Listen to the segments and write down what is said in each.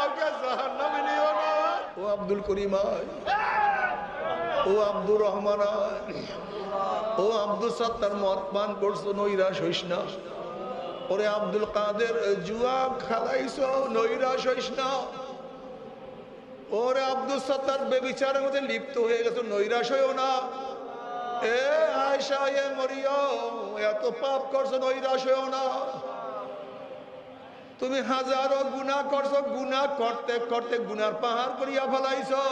কাউকে জাহান্নামে নিও না। ও আব্দুল করিম আয়, ও আব্দুর রহমান আয়, ও আব্দুল সত্তার মদ পান করছো নৈরাশ হইস না। ওরে আব্দুল কাদের জুয়া খেলাইছো নৈরাশ হইস না। ওরে আব্দুল সত্তার বেবিচারের মধ্যে লিপ্ত হয়ে গেছো নৈরাশ হইও না। এ আয়েশা এ মরিয়ম এত পাপ করছো নৈরাশ হইও না। তুমি হাজারো গুনাহ করছো, গুনাহ করতে করতে গুনার পাহাড় করিয়া ফেলাইছো।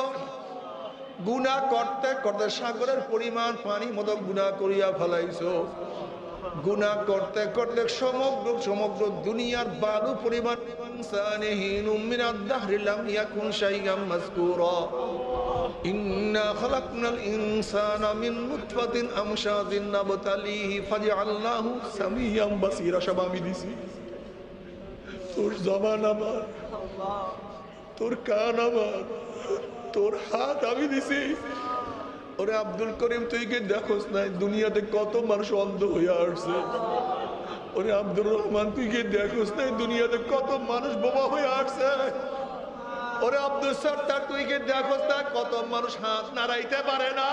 গুনাহ করতে করতে সাগরের পরিমাণ পানি মতো গুনাহ করিয়া ফেলাইছো। গুনাহ করতে করতে সমগ্র সমগ্র দুনিয়ার বালু পরিমাণ সানিহিনুম মিনাদ দাহরি লাম ইয়াকুন শাইআম মাযকুরা। ইন্না খালাকনাল ইনসানা মিন নুতফাতিন আমশাজিন নাবতালিহি ফাজআলনাহু সামিয়াম বাসীরা। সব আমি দিছি। তোর জবান আমার, তোর কান আমার, তোর হাত আমি দিছি। ওরে আব্দুল করিম তুই কি দেখোস নাই দুনিয়াতে কত মানুষ অন্ধ হয়ে আসছে? ওরে আব্দুর রহমান তুই কি দেখোস নাই দুনিয়াতে কত মানুষ বোবা হয়ে আসছে? ওরে আব্দুল সত্তার তুই কি দেখোস না কত মানুষ হাত নাড়াইতে পারে না?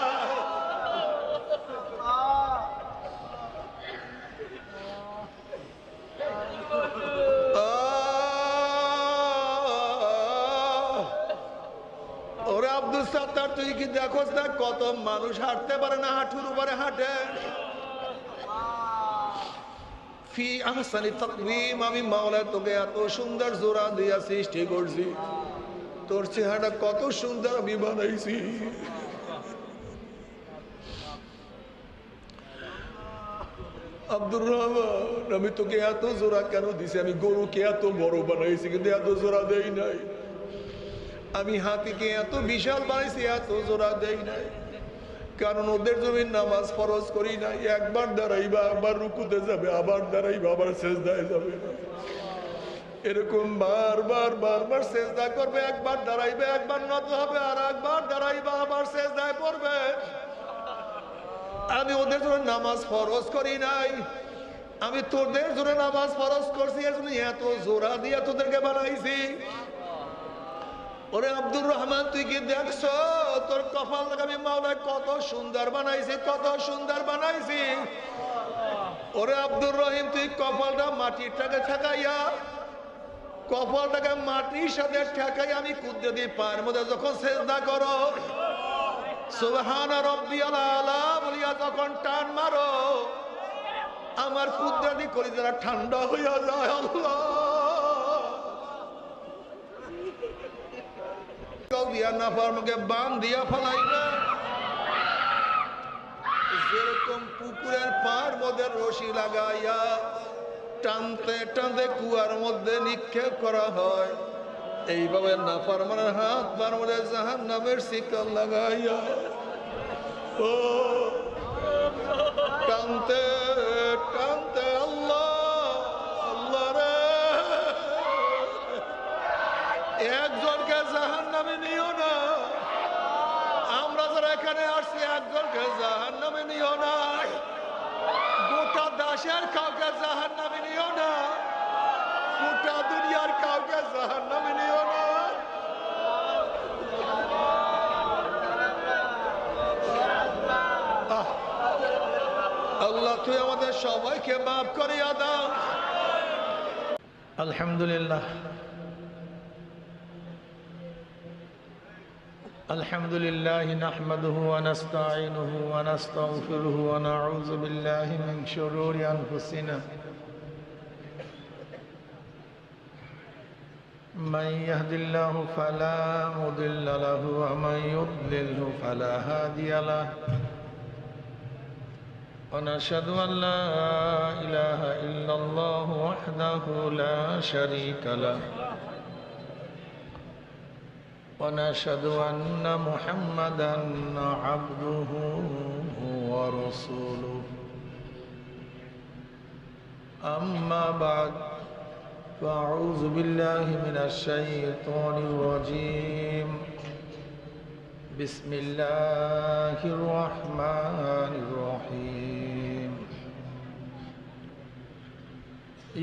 ওরে আব্দুল সত্তার তুই কি দেখোস না কত মানুষ হাঁটতে পারে না, হাঁটুর উপরে হাঁটে। ফি আহসানি তাকওয়িম, আমি মাওলা তোকে এত সুন্দর জোড়া দিয়া সৃষ্টি করছি, তোর চেহারা কত সুন্দর আমি বানাইছি। আব্দুর রহমান আমি তোকে এত জোড়া কেন দিছি? আমি গরুকে এত বড় বানাইছি কিন্তু এত জোড়া দেই নাই। আমি হাতিকে এত বিশাল বানাইছি, এত জোড়া দেই নাই। কারণ ওদের জমি নামাজ ফরজ করি নাই। একবার দাঁড়াইবা আবার রুকুতে যাবে, আবার দাঁড়াইবা আবার সেজদায় যাবে। এরকম বারবার বারবার সেজদা করবে। একবার দাঁড়াইবে, একবার নত হবে, আর একবার দাঁড়াইবা আবার সেজদায় পড়বে। আমি ওদের জন্য নামাজ ফরজ করি নাই, আমি তোদের জন্য নামাজ ফরজ করছি। এর জন্য এত জোড়া দিয়ে তোদেরকে বানাইছি। ওরে আব্দুর রহমান তুই কি দেখছো তোর কপালটাকে আমি মাওলা কত সুন্দর বানাইছি, কত সুন্দর বানাইছি। ওরে আব্দুর রহিম তুই কপালটা মাটিরটাকে ঠেকাইয়া, কপালটাকে মাটির সাথে ঠেকাই আমি কুদরতি পায়ের মধ্যে যখন সেজদা করো সুবহান রাব্বিয়াল আলা বলিয়া যখন টান মারো আমার কুদরতি কলিজাটা ঠান্ডা হইয়া যায়। আল্লাহ যেরকম পুকুরের পাড় মধ্যে রশি লাগাইয়া টানতে টানতে কুয়ার মধ্যে নিক্ষেপ করা হয়, এইভাবে নাফরমানের হাত পার মধ্যে জাহান্নামের শিকল লাগাইয়া ও টানতে টানতে আল্লাহ আল্লাহ রে একজনকে জাহান্নামে নিও না। আমরা যারা এখানে আসছি একজনকে জাহান্নামে নিও না, গোটা দেশের কাউকে জাহান্নামে নিও না, গোটা দুনিয়ার কাউকে জাহান্নামে নিও না। আল্লাহ তুই আমাদের সবাইকে মাফ করিয়া দাও। আলহামদুলিল্লাহ الحمد لله نحمده ونستعينه ونستغفره ونعوذ بالله من شرور أنفسنا من يهد الله فلا مضل له ومن يضلله فلا هادي له ونشهد أن لا إله إلا الله وحده لا شريك له ونشهد أن محمدًا عبده ورسوله أما بعد فأعوذ بالله من الشيطان الرجيم بسم الله الرحمن الرحيم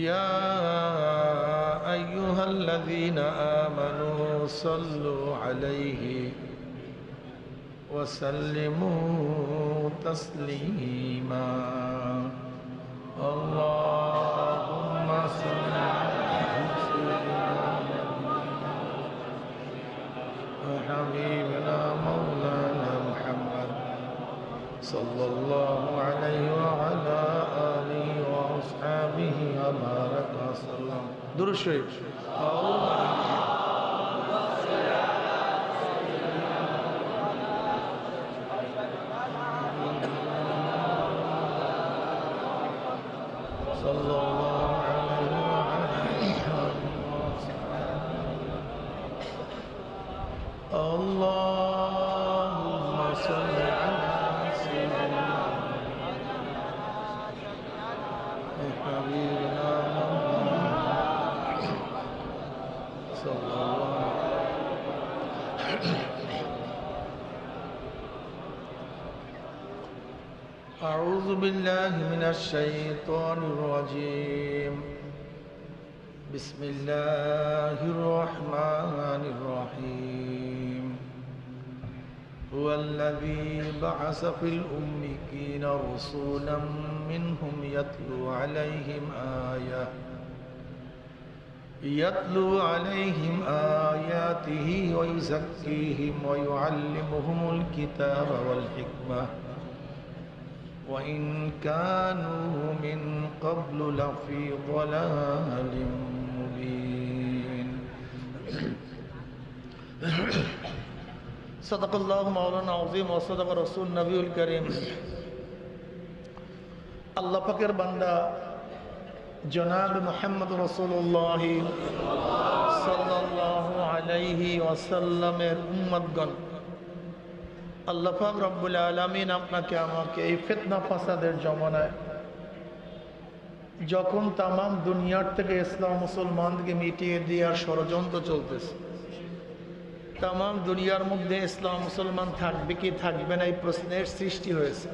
يا أيها الذين آمنوا صلوا عليه وسلموا تسليما اللهم صل على سيدنا وحبيبنا مولانا محمد صلى الله عليه وعلى آله وأصحابه وبارك وسلم درود شريف صلى الله عليه وعلى اللهم صل على سيدنا حبيبنا محمد صلى الله أعوذ بالله من الشيطان الرجيم بسم الله الرحمن الرحيم هو الذي بعث في الأميين رسولا منهم يتلو عليهم آياته ويزكيهم ويعلمهم الكتاب والحكمة وإن كانوا من قبل لفي ضلال مبين صدق الله مولانا العظيم وصدق رسول النبي الكريم আল্লাহ পাকের বান্দা জনাব মুহাম্মদ রাসূলুল্লাহ সাল্লাল্লাহু আলাইহি ওয়াসাল্লামের উম্মতগণ আল্লাহ পাক রব্বুল আলামিন আপনাকে আমাকে এই ফিতনা ফাসাদের জমানায় যখন তামাম দুনিয়ার থেকে ইসলাম মুসলমানকে মিটিয়ে দেওয়ার ষড়যন্ত্র চলতেছে, তামাম দুনিয়ার মধ্যে ইসলাম মুসলমান থাকবে কি থাকবে না এই প্রশ্নের সৃষ্টি হয়েছে।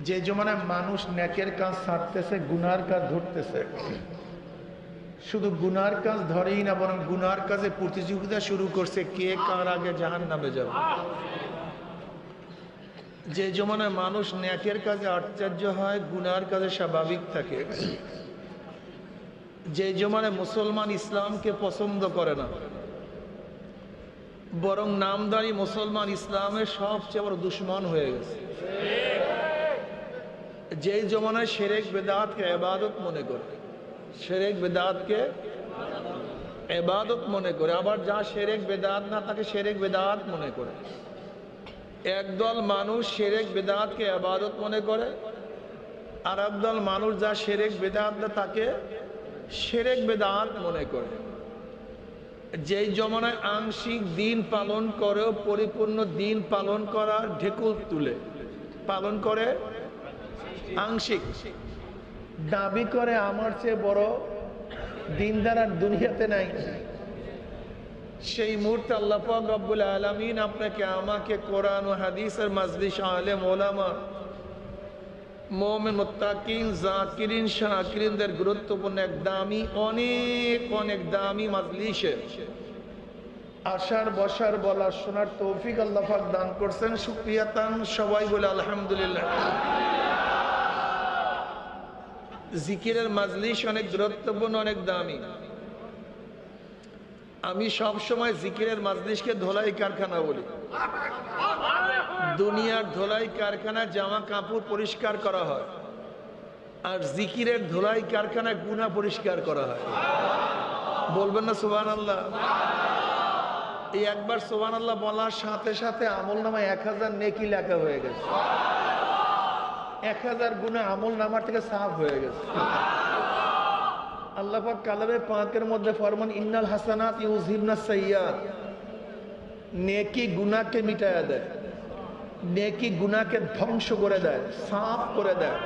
যে জমানায় মানুষ নেকের কাজ ছাড়তেছে, গুনার কাজ ধরতেছে, শুধু গুনার কাজ ধরেই না বরং গুনার কাজে প্রতিযোগিতা শুরু করছে কে কার আগে জাহান্নামে যাবে। যে জমানায় মানুষ নেকের কাজে আশ্চর্য হয়, গুনার কাজে স্বাভাবিক থাকে, যে জমানায় মুসলমান ইসলামকে পছন্দ করে না বরং নামদারি মুসলমান ইসলামের সবচেয়ে বড় দুশ্মন হয়ে গেছে, যে জমানায় শিরক বিদআতকে ইবাদত মনে করে, শিরক বিদআতকে ইবাদত মনে করে, আবার যা শিরক বিদআত না তাকে শিরক বিদআত মনে করে। একদল মানুষ শিরক বিদআতকে ইবাদত মনে করে, আর একদল মানুষ যা শিরক বিদআত না তাকে শিরক বিদআত মনে করে। যেই জমানায় আংশিক দিন পালন করেও পরিপূর্ণ দিন পালন করার ঢেকুল তুলে পালন করে, আংশিক দাবি করে আমার চেয়ে বড় দিনদার আর দুনিয়াতে নাই, সেই মুহূর্তে আল্লাহ পাক রব্বুল আলামিন আপনাকে আমাকে কোরআন ও হাদিসের মাজলিস আলেম ওলামা মুমিন মুত্তাকিন জাকিরিন শাকিরিনদের গুরুত্বপূর্ণ এক দামি অনেক দামি মাজলিসে আসার বসার বলার শোনার তৌফিক আল্লাহ পাক দান করছেন। শুকরিয়া তান সবাই বলে আলহামদুলিল্লাহ। জিকিরের মাজলিস অনেক গুরুত্বপূর্ণ, অনেক দামি। আমি সব সময় জিকিরের মাজলিসকে ধোলাই কারখানা বলি। দুনিয়ার ধোলাই কারখানা জামা কাপড় পরিষ্কার করা হয়, আর জিকিরের ধোলাই কারখানায় গুনাহ পরিষ্কার করা হয়। বলবেন না সুবহানাল্লাহ? এই একবার সুবহানাল্লাহ বলার সাথে সাথে আমলনামায় 1000 নেকি লেখা হয়ে গেছে, 1000 গুনাহ আমলনামা থেকে সাফ হয়ে গেছে। আল্লাহ পাক কালামে পাকের মধ্যে ফরমান ইন্নাল হাসানাত ইউযহিবনাস সাইয়্যাত, নেকি গুনাহকে মিটায়া দেয়, নেকি গুনাহকে ধ্বংস করে দেয়, সাফ করে দেয়।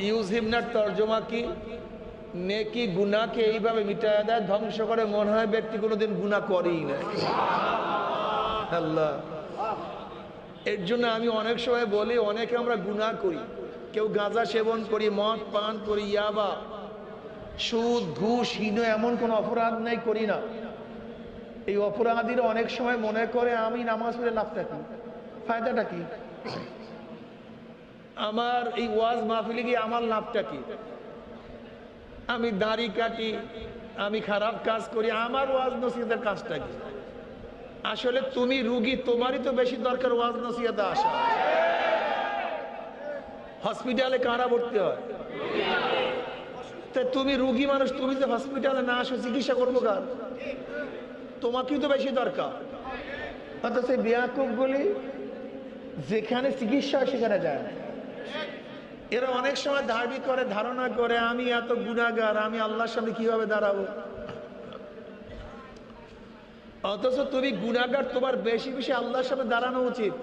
ইউযহিবনার তরজমা কি? নেকি গুনাহকে এইভাবে মিটায়া দেয়, ধ্বংস করে, মনে হয় ব্যক্তি কোনোদিন গুনাহ করেই না। আল্লাহ, এর জন্য আমি অনেক সময় বলি অনেকে আমরা গুনাহ করি, কেউ গাঁজা সেবন করি, মদ পান করি, ইয়াবা সুদ ঘুষ হীন এমন কোন অপরাধ নাই করি না। এই অপরাধীরা অনেক সময় মনে করে আমি নামাজ পড়ে লাভটা কি, ফায়দাটা কি, আমার এই ওয়াজ মাহফিলে গিয়ে আমার লাভটা কি, আমি দাড়ি কাটি, আমি খারাপ কাজ করি, আমার ওয়াজ নসিহতের কাজটা কি? আসলে তুমি রুগী, তোমারই তো বেশি দরকার ওয়াজ নসিহতে আসা। হসপিটালে কারা ভর্তি হয়? তুমি রুগী মানুষ, তুমি যে হসপিটালে না আসো চিকিৎসা করবো কার? তোমাকেই তো বেশি দরকার। অথচ বেয়াকুব গুলি যেখানে চিকিৎসা সেখানে যায় না। এরা অনেক সময় দাবি করে, ধারণা করে আমি এত গুনাহগার, আমি আল্লাহর সামনে কিভাবে দাঁড়াবো। অথচ তুমি গুনাহগার, তোমার বেশি বেশি আল্লাহর সামনে দাঁড়ানো উচিত।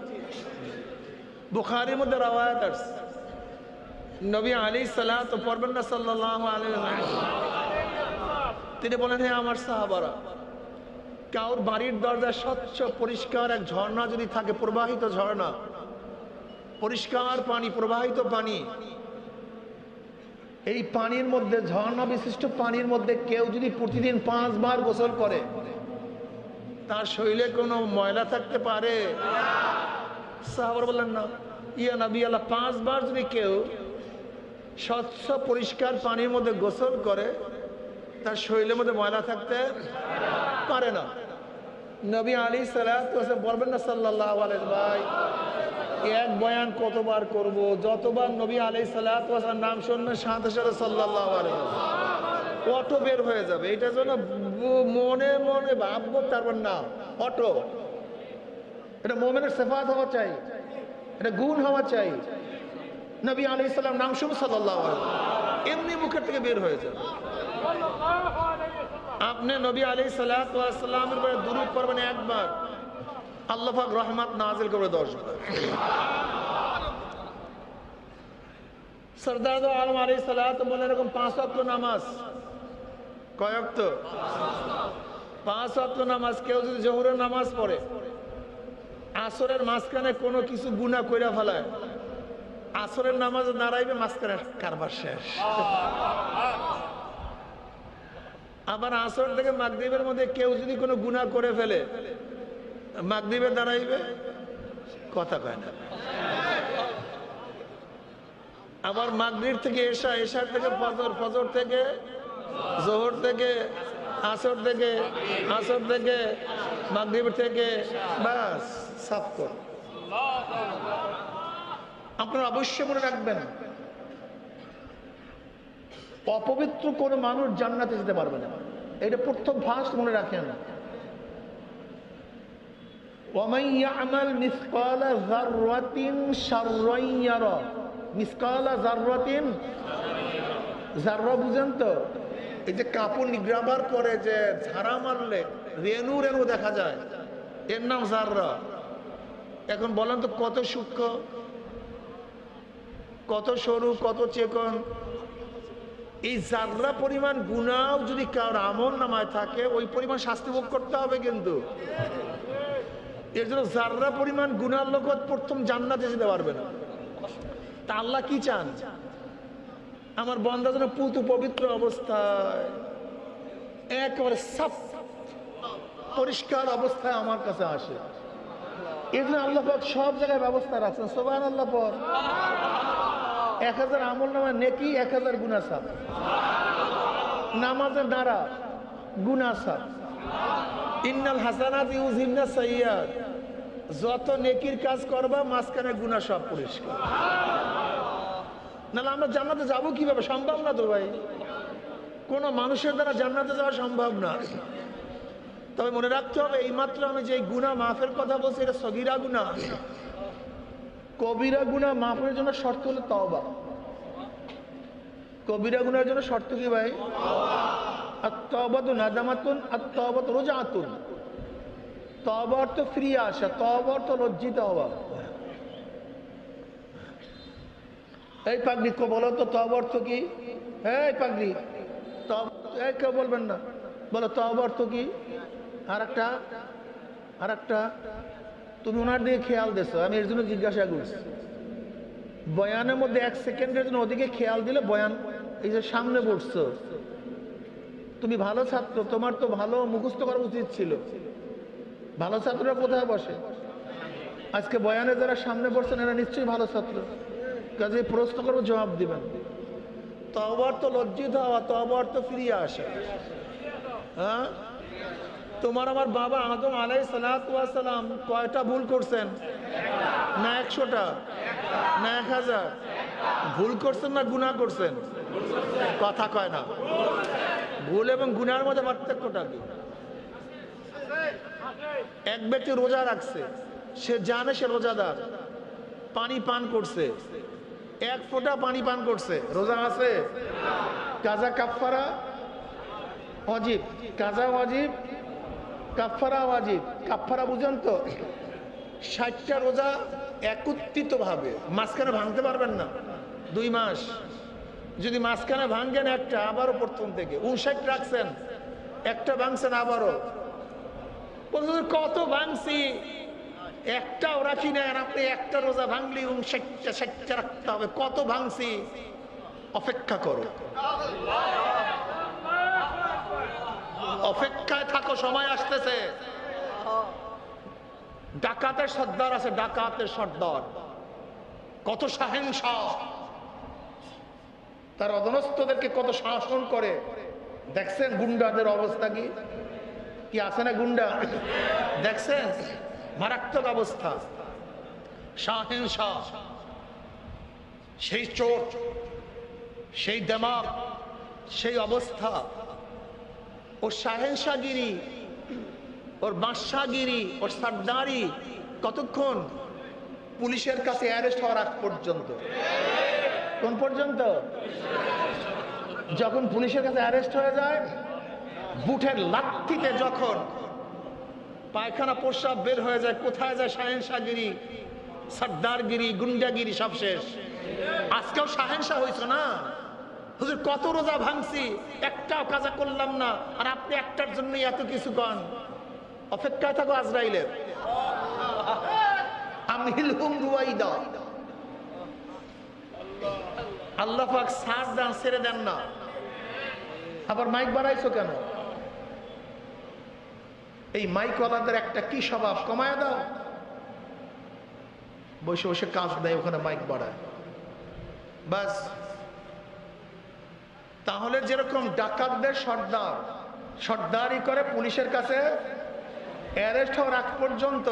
বুখারীর মধ্যে রওয়ায়াত আছে, নবী আলাইহিস সালাতু পড়বেন না সাল্লাল্লাহু আলাইহি ওয়াসাল্লাম, তিনি বলেন, হে আমার সাহাবারা, কাউর বাড়ির দরজা স্বচ্ছ পরিষ্কার এক ঝর্ণা যদি থাকে, প্রবাহিত ঝর্ণা, পরিষ্কার পানি, প্রবাহিত পানি, এই পানির মধ্যে, ঝর্ণা বিশিষ্ট পানির মধ্যে কেউ যদি প্রতিদিন 5 বার গোসল করে, তার শরীরে কোনো ময়লা থাকতে পারে? সাহাবারা বললেন না, ইয়া নবী আল্লাহ, 5 বার যদি কেউ স্বচ্ছ পরিষ্কার পানির মধ্যে গোসল করে, তার শরীরের মধ্যে ময়লা থাকতে পারে না। নবী আলাইহিস সালাতু ওয়াস সালাম বলবেন না সাল্লাল্লাহু আলাইহি ভাই, এক বয়ান কতবার করব? যতবার নবী আলাইহিস সালাতু ওয়াস সালাম নাম শুনবেন সাথে সাথে সাল্লাল্লাহু আলাইহি ওয়াসাল্লাম অটো বের হয়ে যাবে। এটার জন্য মনে মনে ভাববো, তারপর না, অটো। এটা মুমিনের সিফাত হওয়া চাই, এটা গুণ হওয়া চাই। নবী আলাইহিস সালাম নাম শুনবেন সাল্লাল্লাহু আলাইহি ওয়াসাল্লাম, এমনি মুখের থেকে বের হয়ে যাবে। আপনি নবী আলাইহিস সালাতু ওয়াস সালামের উপরে দুরূদ পড়বেন একবার, আল্লাহ পাক রহমত নাযিল করবে 10 বার। সরদার দো আলম আলাইহিস সালাতু বলেন, এরকম 5 ওয়াক্ত নামাজ, কয় ওয়াক্ত? 5 ওয়াক্ত নামাজ কেউ যদি জোহরের নামাজ পড়ে, আসরের মাঝখানে কোনো কিছু গুনাহ কইরা ফেলায়, আসরের নামাজে দাঁড়াইবে, মাঝখানে কারবার শেষ। আবার আসর থেকে মাগরিবের মধ্যে কেউ যদি কোনো গুনাহ করে ফেলে, মাগরিবে দাঁড়াইবে, কথা কয় না। আবার মাগরিব থেকে এশা, এশার থেকে ফজর, ফজর থেকে জোহর, থেকে আসর, থেকে আসর থেকে মাগরিব, থেকে বাস সাফ কর। আপনারা অবশ্যই মনে রাখবেন, অপবিত্র কোন মানুষ জান্নাতে যেতে পারবে না। এটা প্রথম ফার্স্ট মনে রাখেন। ওয়ামান ইয়ামাল মিসকালা যাররাতিন শাররান ইয়ারা, মিসকালা যাররাতিন, যাররা বুঝেন তো? এই যে কাপড় নিগ্রাবার করে যে ঝাড়া মারলে রেণু রেণু দেখা যায়, এর নাম যাররা। এখন বলেন তো কত সূক্ষ্ম, কত সরু, কত চেকন। এই যাররা পরিমাণ গুনাহ যদি কারোর আমল নামায় থাকে, ওই পরিমাণ শাস্তি ভোগ করতে হবে। কিন্তু এর জন্য যাররা পরিমাণ গুনার লোক প্রথম জান্নাতে যেতে পারবে না। তা আল্লাহ কি চান? আমার বান্দা যেন পুত পবিত্র অবস্থায়, একেবারে সাফ পরিষ্কার অবস্থায় আমার কাছে আসে। এর জন্য আল্লাহ পাক সব জায়গায় ব্যবস্থা রাখছেন। সুবহানাল্লাহ পর 1000 আমল নামা নেকি, 1000 গুনাহ সাফ। নামাজের দ্বারা গুনাহ সাফ। ইন্নাল হাসানাতি ইউযহিবনা সাইয়্যাত, যত নেকির কাজ করবা মাঝখানে গুনাহ সব পরিষ্কার। নাহলে আমরা জান্নাতে যাবো কিভাবে? সম্ভব না তো ভাই, কোন মানুষের দ্বারা জান্নাতে যাওয়া সম্ভব না। তবে মনে রাখতে হবে, এইমাত্র আমি যে গুনাহ মাফের কথা বলছি, এটা সগীরা গুনাহ। কবিরা গুনাহ মাফের জন্য শর্ত হলো তওবা। কবিরা গুনাহের জন্য শর্ত কি ভাই? আত-তাওবাতু নাদামাতুন, আত-তাওবাতু রুজআতুন। তওবা অর্থ ফিরে আসা, তওবা অর্থ লজ্জিত হওয়া। এই পাগড়ি কো বলো তো তওবা অর্থ কি? এই পাগড়ি, তওবা কেউ বলবেন না, বলো তওবা অর্থ কি? আরেকটা তুমি ওনার দিকে খেয়াল দিছো, আমি এর জন্য জিজ্ঞাসা করছি। বয়ানের মধ্যে 1 সেকেন্ডের জন্য ওদিকে খেয়াল দিলে বয়ান, এই যে সামনে বসছো, তুমি ভালো ছাত্র, তোমার তো ভালো মুখস্থ করা উচিত ছিল। ভালো ছাত্ররা কোথায় বসে? আজকে বয়ানে যারা সামনে বসছেন এরা নিশ্চয়ই ভালো ছাত্র, কাজে প্রশ্ন করবো, জবাব দিবেন। তওবার তো লজ্জিত হওয়া, তওবার তো ফিরিয়ে আসা। হ্যাঁ, তোমার আমার বাবা আদম আলাইহিস সালাতু ওয়াস সালাম কয়টা ভুল করছেন? না 100টা, না 1000? ভুল করছেন না গুনাহ করছেন? কথা কয় না। ভুল এবং গুনার মধ্যে পার্থক্যটা কি? এক ব্যক্তি রোজা রাখছে, সে জানে সে রোজাদার, পানি পান করছে, 1 ফোঁটা পানি পান করছে, রোজা আছে? কাজা কাফফারা ওয়াজিব, কাজা ওয়াজিব, কাফফারা ওয়াজিব। কাফফারা বুঝেন তো? 60টা রোজা একত্রিত ভাবে মাঝখানে ভাঙতে পারবেন না, 2 মাস। যদি মাঝখানে ভাঙ্গেন একটা, আবারও প্রথম থেকে 59 রাখছেন, একটা ভাঙছেন আবারও। কত ভাঙছি, একটাও রাখি না। আপনি একটা রোজা ভাঙলি 59টা রাখতে হবে। কত ভাঙছি? অপেক্ষা করো, অপেক্ষায় থাকো, সময় আসতেছে। ডাকাতের সর্দার আছে, ডাকাতের সর্দার কত সাহেনশাহ, তার অধনস্থদেরকে কত শাসন করে। দেখছেন গুন্ডাদের অবস্থা কি? কি আছে না গুন্ডা? দেখছেন মারাত্মক অবস্থা। শাহেনশাহ, সেই চোট, সেই দেমাগ, সেই অবস্থা। ও শাহেনশাহগিরি, ওর বাদশাহগিরি, ওর সর্দারি কতক্ষণ? পুলিশের কাছে অ্যারেস্ট হওয়ার আগ পর্যন্ত। কোন পর্যন্ত? যখন পুলিশের কাছে অ্যারেস্ট হয়ে যায়, বুটের লাথিতে যখন পায়খানা প্রস্রাব বের হয়ে যায়, কোথায় যায়? শাহেনশাহগিরি, সর্দারগিরি, গুন্ডাগিরি সব শেষ। আজকেও শাহেনশাহ হইছো না? হুজুর কত রোজা ভাঙছি, একটাও কাজা করলাম না, আর আপনি একটার জন্যই এত কিছু কন। অপেক্ষায় থাকো আজরাইলের। আমহিলহুম রুয়াইদা। আল্লাহ পাক ছাড় দেন, ছেড়ে দেন না। আবার মাইক বাড়াইছো কেন? এই মাইকওয়ালাদের একটা কি স্বভাব, কমায় দাও। বসে বসে কাজ দেয়, ওখানে মাইক বাড়ায়, বাস। তাহলে যেরকম ডাকাতদের সর্দার সর্দারি করে পুলিশের কাছে অ্যারেস্ট হওয়ার আগ পর্যন্ত,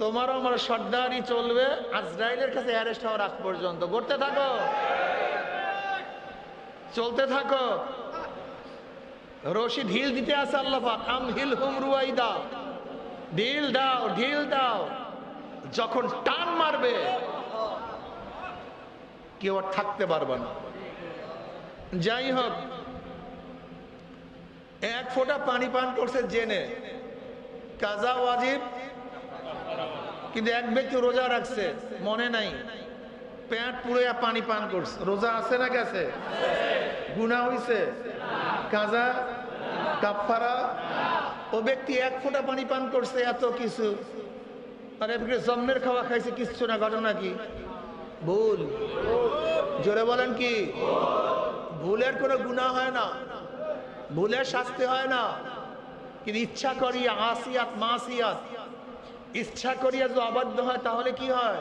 তোমারও আমার সর্দারি চলবে আজরাইলের কাছে অ্যারেস্ট হওয়ার আগ পর্যন্ত। করতে থাকো, চলতে থাকো। রশি ঢিল দিতে আছে আল্লাহ পাক। আমহিলহুম রুয়াইদা, ঢিল দাও, ঢিল দাও। যখন টান মারবে কেউ আর থাকতে পারবে না। যাই হোক, 1 ফোঁটা পানি পান করছে জেনে, কাজা ওয়াজিব। কিন্তু এক ব্যক্তি রোজা রাখছে, মনে নাই, পেট পুড়ে পানি পান করছে, রোজা আছে না গেছে? গুনাহ হইছে? কাজা কাফফারা? ও ব্যক্তি 1 ফোঁটা পানি পান করছে, এত কিছু। আর এদিকে জন্মের খাওয়া খাইছে, কিচ্ছু না। ঘটনা কি? ভুল। জোরে বলেন কি? ভুলের কোনো গুনাহ হয় না, ভুলের শাস্তি হয় না। কিন্তু ইচ্ছা করিয়া আসিয়াত মাসিয়াত, ইচ্ছা করিয়া যদি অবাধ্য হয় তাহলে কি হয়?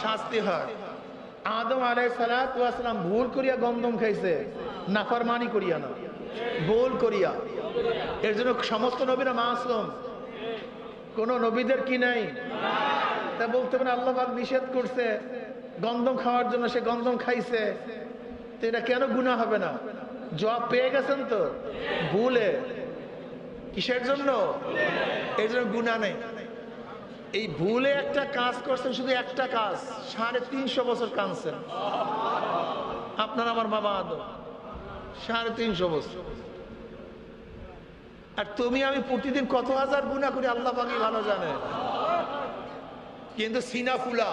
শাস্তি হয়। আদম আলাইহিস সালাতু ওয়াস সালাম ভুল করিয়া গন্ধম খাইছে, নাফরমানি করিয়া না, ভুল করিয়া। এর জন্য সমস্ত নবীরা মাসুম, কোন নবীদের কি নাই? তা বলতে পারেন আল্লাহ পাক নিষেধ করছে গন্ধম খাওয়ার জন্য, সে গন্ধম খাইছে, তো এটা কেন গুনাহ হবে না? জবাব পেয়ে গেছেন তো, ভুলে। কিসের জন্য? এই জন্য গুনাহ নেই। এই ভুলে একটা কাজ করছেন, শুধু একটা কাজ, 350 বছর কাঁদছেন। আপনার আমার বাবা আদম 350 বছর। আর তুমি আমি প্রতিদিন কত হাজার গুনাহ করি আল্লাহ পাকই ভালো জানে। কিন্তু সিনা ফুলা,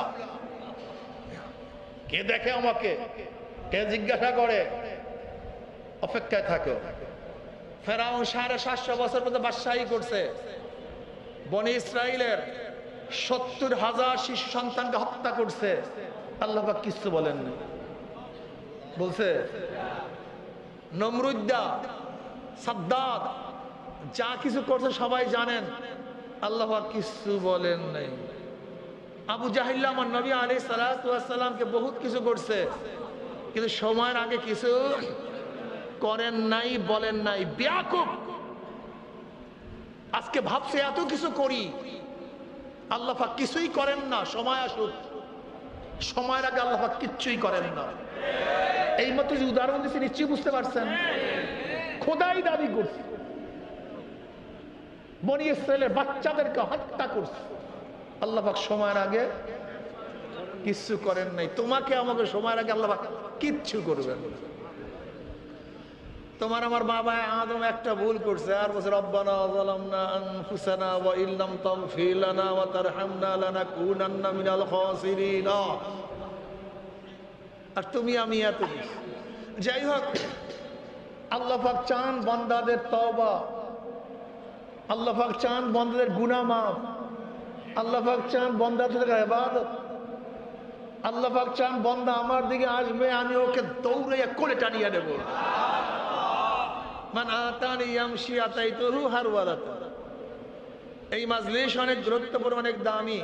কে দেখে আমাকে, কে জিজ্ঞাসা করে? অপেক্ষায় থাকো। ফেরাউন 750 বছর পর্যন্ত বাদশাহী করছে। বনি ইসরাইলের 70,000 শিশু সন্তানকে হত্যা করছে, আল্লাহ পাক কিছু বলেন না। বলছে নমরুদ্দা সাদ্দাদ যা কিছু করছে সবাই জানেন, আল্লাহ কিছু বলেন নাই। আবু জাহিল আমার নবী আলাইহিস সালাতু ওয়াস সালামকে বহুত কিছু করছে, কিন্তু সময়ের আগে কিছু করেন নাই, বলেন নাই। বেয়াকুব আজকে ভাবছে এত কিছু করি, আল্লাহ পাক কিছুই করেন না। সময় আসুক, সময়ের আগে আল্লাহ পাক কিচ্ছুই করেন না। এই মতো যে উদাহরণ দিচ্ছি নিশ্চয়ই বুঝতে পারছেন। খোদাই দাবি করছে, বনি ইসরাইলের বাচ্চাদেরকে হত্যা করছে, আল্লাহ পাক সময়ের আগে কিচ্ছু করেন নাই। তোমাকে আমাকে সময়ের আগে আল্লাহ পাক কিচ্ছু করবেন না। তোমার আমার বাবা আদম একটা ভুল করছে, আর বলছে রব্বানা যালামনা আনফুসানা ওয়া ইল্লাম তাগফির লানা ওয়া তারহামনা লানাকুনান্না মিনাল খাসিরিন। আর তুমি আমি এত কিছু। যাই হোক, আল্লাহ পাক চান বান্দাদের তওবা, আল্লাহ পাক চান বান্দাদের গুনাহ মাফ, আল্লাহ পাক চান বান্দাদের ইবাদত, আল্লাহ পাক চান বান্দা আমার দিকে আসবে, আমি ওকে দৌড়ে কোলে টানিয়ে দেব। মান আতানি ইয়ামশি আতাইতুহু হারওয়ালাতা। এই মাজলিস অনেক গুরুত্বপূর্ণ, অনেক দামি।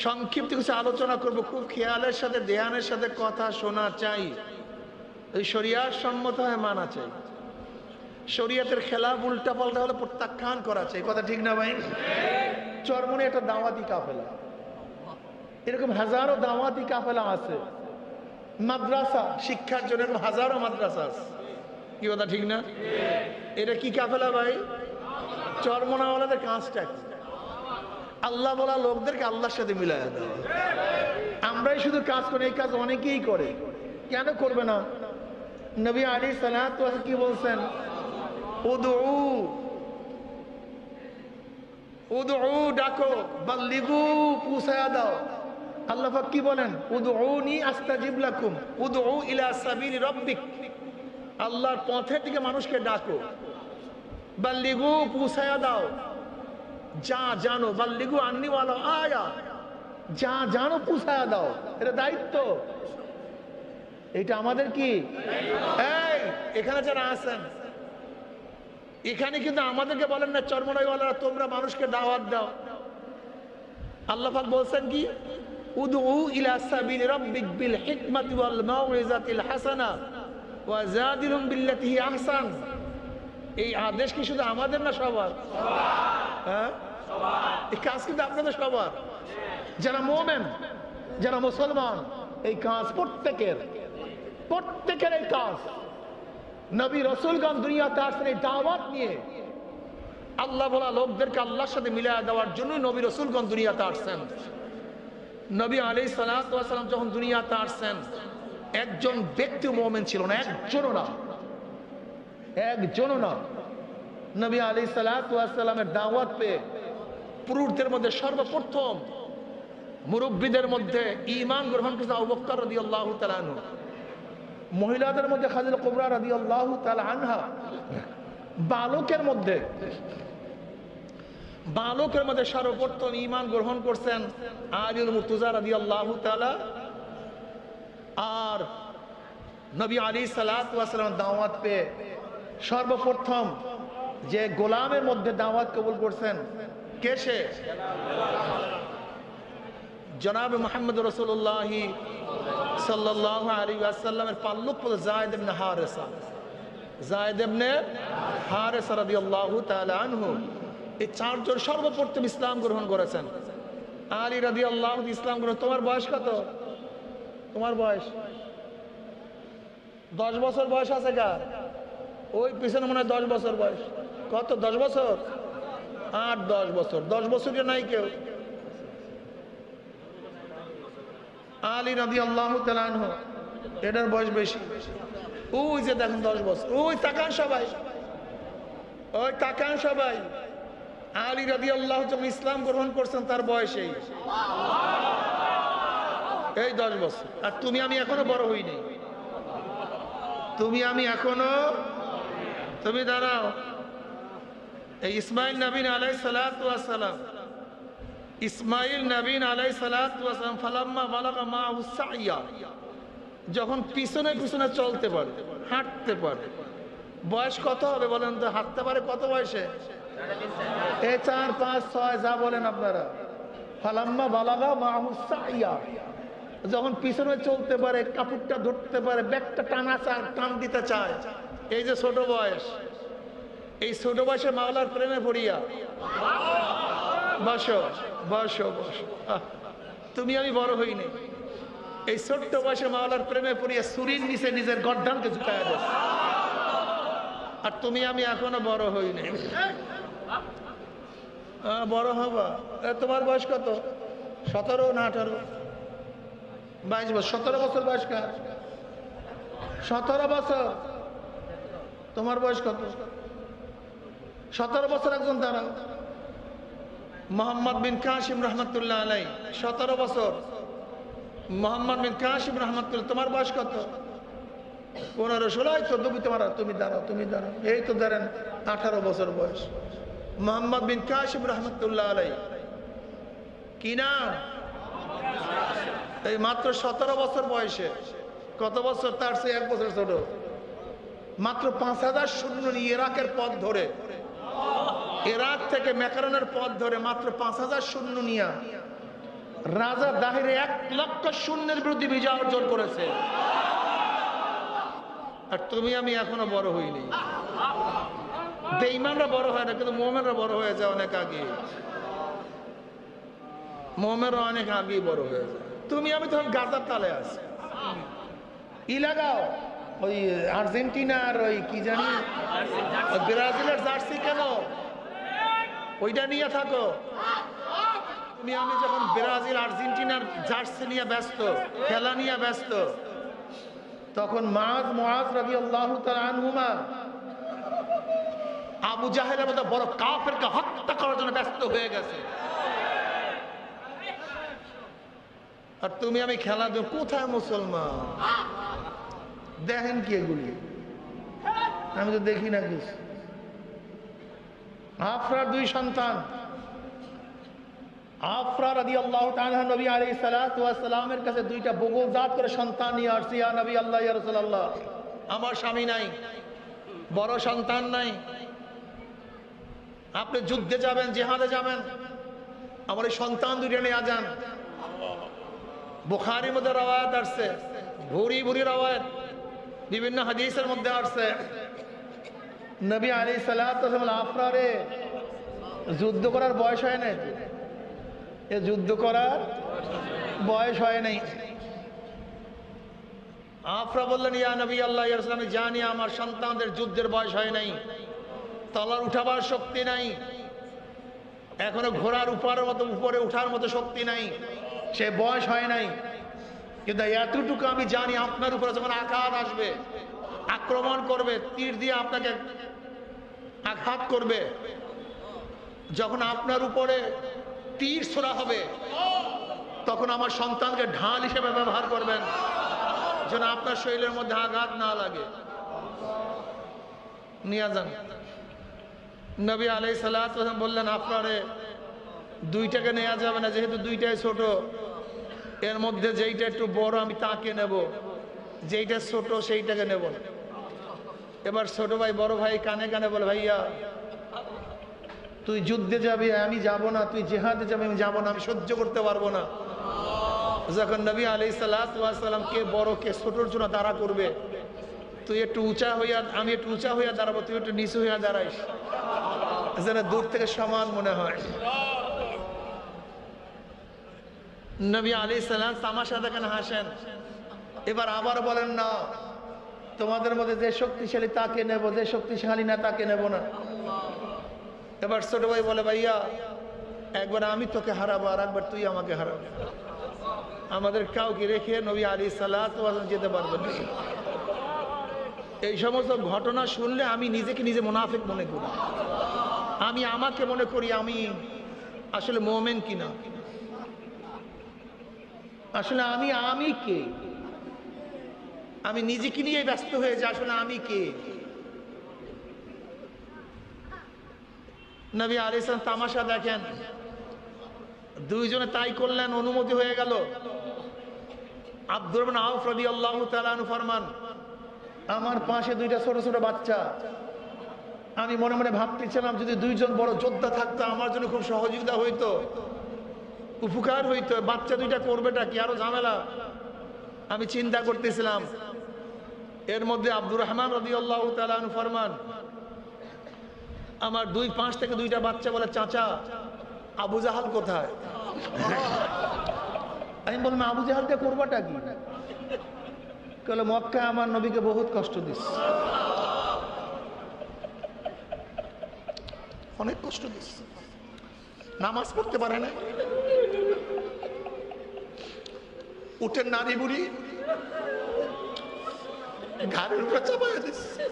সংক্ষিপ্ত কিছু আলোচনা করব, খুব খেয়ালের সাথে ধ্যানের সাথে কথা শোনা চাই। এই শরিয়াত সম্মত হয়ে মানা চাই। শরিয়াতের খেলাফ উল্টা পাল্টা হলে প্রত্যাখ্যান করা চাই। কথা ঠিক না ভাই? চরমনে একটা দাওয়াতি কাফেলা, এরকম হাজারো দাওয়াতি কাফেলা আছে। মাদ্রাসা শিক্ষার জন্য এরকম হাজারো মাদ্রাসা আছে। কি কথা ঠিক না? এটা কি কাফেলা ভাই? চরমনাওয়ালাদের কাজটা কি? আল্লাহ বলা লোকদেরকে আল্লাহর সাথে মিলায় দেওয়া। আমরাই শুধু কাজ করি, এই কাজ অনেকেই করে, কেন করবে না? নবী আলাইহিস সালাতু ওয়াস সালাম কি বলছেন? উদউ ডাকো, বাল্লিগু পৌঁছায়া দাও। আল্লাহ পাক কি বলেন? উদউনি আস্তাজিব লাকুম, উদউ ইলা সাবিলি রাব্বিক। আল্লাহর পথের দিকে মানুষকে ডাকো, বাল্লিগু পৌঁছায়া দাও। যা জানো, বাল্লিগু আন্নি ওয়ালা আয়া, যা জানো পৌঁছায়া দাও। এটা দায়িত্ব, এটা আমাদের কি? এই এখানে যারা আছেন, এখানে কিন্তু আমাদেরকে বলেন না চরমনাইওয়ালারা তোমরা মানুষকে দাওয়াত দাও। আল্লাহ পাক বলছেন কি? উদউ ইলা সাবিলি রাব্বিক বিল হিকমাতি ওয়াল মাউইজাতিল হাসানা ওয়া জাদিলহুম বিল্লাতি হি আহসান। এই আদেশ কি শুধু আমাদের না সবার? হ্যাঁ, এই কাজ কিন্তু আপনাদের সবার। যারা মুমিন, যারা মুসলমান, এই কাজ প্রত্যেকের, প্রত্যেকের এই কাজ। নবী রাসূলগণ দুনিয়াতে আসেন এই দাওয়াত নিয়ে। আল্লাহ বলা লোকদেরকে আল্লাহর সাথে মিলায়া দেওয়ার জন্য নবী রাসূলগণ দুনিয়াতে আসছেন। নবী আলাইহিস সালাতু ওয়াস সালাম যখন দুনিয়াতে আসছেন, একজন ব্যক্তি মুমিন ছিল না, একজনও না, একজনও না। নবী আলাইহিস সালাতু ওয়াস সালামের দাওয়াত পেয়ে পুরুষদের মধ্যে সর্বপ্রথম মুরব্বীদের মধ্যে ঈমান গ্রহণ করেছে আবু বকর রাদিয়াল্লাহু তাআলা আনহু। মহিলাদের মধ্যে খাদিজা কুবরা রাদিয়াল্লাহু তাআলা আনহা। বালকের মধ্যে সর্বপ্রথম ঈমান গ্রহণ করছেন আলীউল মুর্তজা রাদিয়াল্লাহু তাআলা। আর নবী আলাইহিস সালাতু ওয়াস সালাম দাওয়াত পেয়ে সর্বপ্রথম যে গোলামের মধ্যে দাওয়াত কবুল করছেন, কে সে? জনাব মুহাম্মদ রাসূলুল্লাহ সাল্লাল্লাহু আলাইহি ওয়াসাল্লামের পাল্লুক পদ যায়েদ ইবনে হারেসা, যায়েদ ইবনে হারেসা রাদিয়াল্লাহু তাআলা আনহু। এই চারজন সর্বপ্রথম ইসলাম গ্রহণ করেছেন। আলী রাদিয়াল্লাহু ইসলাম গ্রহণ। তোমার বয়স কত? তোমার বয়স 10 বছর বয়স আছে কার? ওই পিছনে মনে হয় 10 বছর বয়স। কত? 10 বছর? 8-10 বছর। 10 বছরে নাই কেউ। আলী রাদিয়াল্লাহু তাআলা আনহু, এটার বয়স বেশি। ওই যে দেখেন 10 বছর। ওই তাকান সবাই, ওই তাকান সবাই। আলী রাদিয়াল্লাহু যখন ইসলাম গ্রহণ করছেন তার বয়স এই 10 বছর। আর তুমি আমি এখনো বড় হইনি। তুমি আমি এখনো, তুমি দাঁড়াও। এই ইসমাইল নবীন আলাইহিস সালাতু ওয়াস সালাম, ইসমাইল নবীন আলাইহিস সালাতু ওয়াস সালাম ফালাম্মা বালাগা মাহু সাইয়া, যখন পিছনে পিছনে চলতে পারে, হাঁটতে পারে, বয়স কত হবে বলেন তো? হাঁটতে পারে কত বয়সে? এই 4, 5, 6 যা বলেন আপনারা। ফালাম্মা বালাগা মাহু সাইয়া, যখন পিছনে চলতে পারে, কাপড়টা ধরতে পারে, ব্যাগটা টান দিতে চায়, এই যে ছোট বয়স, এই ছোট বয়সে মাওলার প্রেমে পড়িয়া বসো বসো বসো। তুমি আমি বড় হইনি, এই ছোট্ট বয়সে মাওলার প্রেমে পড়িয়া ছুরির নিচে নিজের গর্দানকে ঝুঁকাইয়া দেয়। আর তুমি আমি এখনো বড় হইনি। বড় হবা। তোমার বয়স কত? 17 না 18? 22 বছর। 17 বছর বয়স কার? 17 বছর। তোমার বয়স কত? 17 বছর। একজন দাঁড়াও, মোহাম্মদ বিন কাসিম রহমতুল্লাহ আলাই, 17 বছর। মোহাম্মদ বিন কাসিম রহমতুল্লাহ, তোমার বয়স কত? 15, 16, 14। তুমি দাঁড়াও, তুমি দাঁড়াও, এই তো দাঁড়ান, 18 বছর বয়স। মোহাম্মদ বিন কাসিম রহমতুল্লাহ আলাই, কি নাম? এই মাত্র 17 বছর বয়সে। কত বছর? তার চেয়ে 1 বছর ছোট। মাত্র 5000 সৈন্য নিয়ে ইরাকের পথ ধরে, ইরাক থেকে মেকারনের পথ ধরে মাত্র 5000 সৈন্য নিয়ে রাজা দাহিরে 1 লক্ষ সৈন্যের বিরুদ্ধে বিজয় অর্জন করেছে। আর তুমি আমি এখনো বড় হইনি। বেঈমানরা বড় হয় না, কিন্তু মুমিনরা বড় হয়ে যায় অনেক আগে। মুমিনরা অনেক আগেই বড় হয়ে যায়। তুমি আমি তখন গাজার তালে আছি। ই লাগাও, ওই আর্জেন্টিনার ওই কি জানি ব্রাজিলের জার্সি কেন, ওইটা নিয়ে থাকো। তুমি আমি যখন ব্রাজিল আর্জেন্টিনার জার্সি নিয়ে ব্যস্ত, খেলা নিয়ে ব্যস্ত, তখন মুআজ রাদিয়াল্লাহু তাআলা আনহুমা আবু জাহেলের মতো বড় কাফেরকে হত্যা করার জন্য ব্যস্ত হয়ে গেছে। আর তুমি আমি খেলা, কোথায় মুসলমান? দেখেন কি এগুলি? আমি তো দেখি না কিছু। আফরার 2 সন্তান। আফরা রাদিয়াল্লাহু তাআলা নবী আলাইহিস সালাতু ওয়াস সালামের কাছে 2টা বগলজাত করে সন্তান নিয়ে আসছে। ইয়া নবী আল্লাহ, ইয়া রাসূলুল্লাহ, আমার স্বামী নাই, বড় সন্তান নাই, আপনি যুদ্ধে যাবেন, জিহাদে যাবেন, আমার এই সন্তান 2টা নিয়ে যান। বুখারীর মধ্যে রওয়ায়াত আসছে, ভুরি ভুরি রওয়ায়াত, বিভিন্ন হাদিসের মধ্যে আসছে। নবী আলাইহিস সালাতু ওয়াস সালাম আফরারে যুদ্ধ করার বয়স হয় নাই, এ যুদ্ধ করার বয়স হয় নাই। আফরা বললেন, ইয়া নবী আল্লাহ, ইয়া রাসূলুল্লাহ, আমি জানি আমার সন্তানদের যুদ্ধের বয়স হয় নাই, তলার উঠাবার শক্তি নাই, এখনো ঘোড়ার উপরে উঠার মতো শক্তি নাই, সে বয়স হয় নাই। কিন্তু এতটুকু আমি জানি, আপনার উপরে যখন আঘাত আসবে, আক্রমণ করবে, তীর দিয়ে আপনাকে আঘাত করবে, যখন আপনার উপরে তীর ছোড়া হবে, তখন আমার সন্তানকে ঢাল হিসেবে ব্যবহার করবেন, যেন আপনার শরীরের মধ্যে আঘাত না লাগে। নিয়ে যান। নবী আলাইহিস সালাতু ওয়াস সালাম বললেন, আপনারে 2টাকে নেওয়া যাবে না, যেহেতু 2টাই ছোট, এর মধ্যে যেইটা একটু বড় আমি তাকে নেব, যেইটা ছোট সেইটাকে নেব না। এবার ছোট ভাই বড় ভাই কানে কানে বলে, ভাইয়া তুই যুদ্ধে যাবি, আমি যাব না, তুই জিহাদে যাবি, আমি যাব না, আমি সহ্য করতে পারবো না। যখন নবী আলাইহিস সালাতু ওয়াস সালাম কে বড় কে ছোটর জন্য দাঁড়া করবে, তুই একটু উঁচা হইয়া, আমি একটু উঁচা হইয়া দাঁড়াবো, তুই একটু নিচু হইয়া দাঁড়াইস, যেন দূর থেকে সমান মনে হয়। নবী আলাইহিস সালাম তামাশা দেখেন, হাসেন। এবার আবার বলেন, না, তোমাদের মধ্যে যে শক্তিশালী তাকে নেব, যে শক্তিশালী না তাকে নেব না। এবার ছোট ভাই বলে, ভাইয়া একবার আমি তোকে হারাবো, আর একবার তুই আমাকে হারাবো, আমাদের কাউকে রেখে নবী আলাইহিস সালাতু ওয়াস সালাম যেতে পারবেন না। এই সমস্ত ঘটনা শুনলে আমি নিজেকে নিজে মুনাফিক মনে করি, আমি আমাকে মনে করি আমি আসলে মুমিন কিনা। আসলে আমি কে? আমি নিজেকে নিয়ে ব্যস্ত হয়ে যাই, আসলে আমি কে? নবী আলাইহিস সালাম তামাশা দেখেন, 2 জনে তাই করলেন, অনুমতি হয়ে গেল। আব্দুর রহমান আউফ রাদিয়াল্লাহু তাআলা আনহু ফরমান, আমার পাশে দুইটা ছোট ছোট বাচ্চা। আমি মনে মনে ভাবতেছিলাম যদি দুইজন বড় যোদ্ধা থাকতো আমার জন্য খুব সহযোগিতা হইতো, উপকার হইতো। বাচ্চা দুইটা করবেটা কি, আরো ঝামেলা। আমি চিন্তা করতেছিলাম। এর মধ্যে আব্দুর রহমান রাদিয়াল্লাহু তাআলা আনহু ফরমান, আমার দুই পাশ থেকে দুইটা বাচ্চা বলে, চাচা আবু জাহাল কোথায়? আমি বললাম আবু জাহাল দিয়ে করবাটা কি? বলে মক্কায় আমার নবীকে বহুত কষ্ট দিচ্ছে, অনেক কষ্ট দিচ্ছে, নামাজ পড়তে পারে না, উঠের নারী বুড়ি ঘাড়ের উপরে চাপাইয়া দিচ্ছে।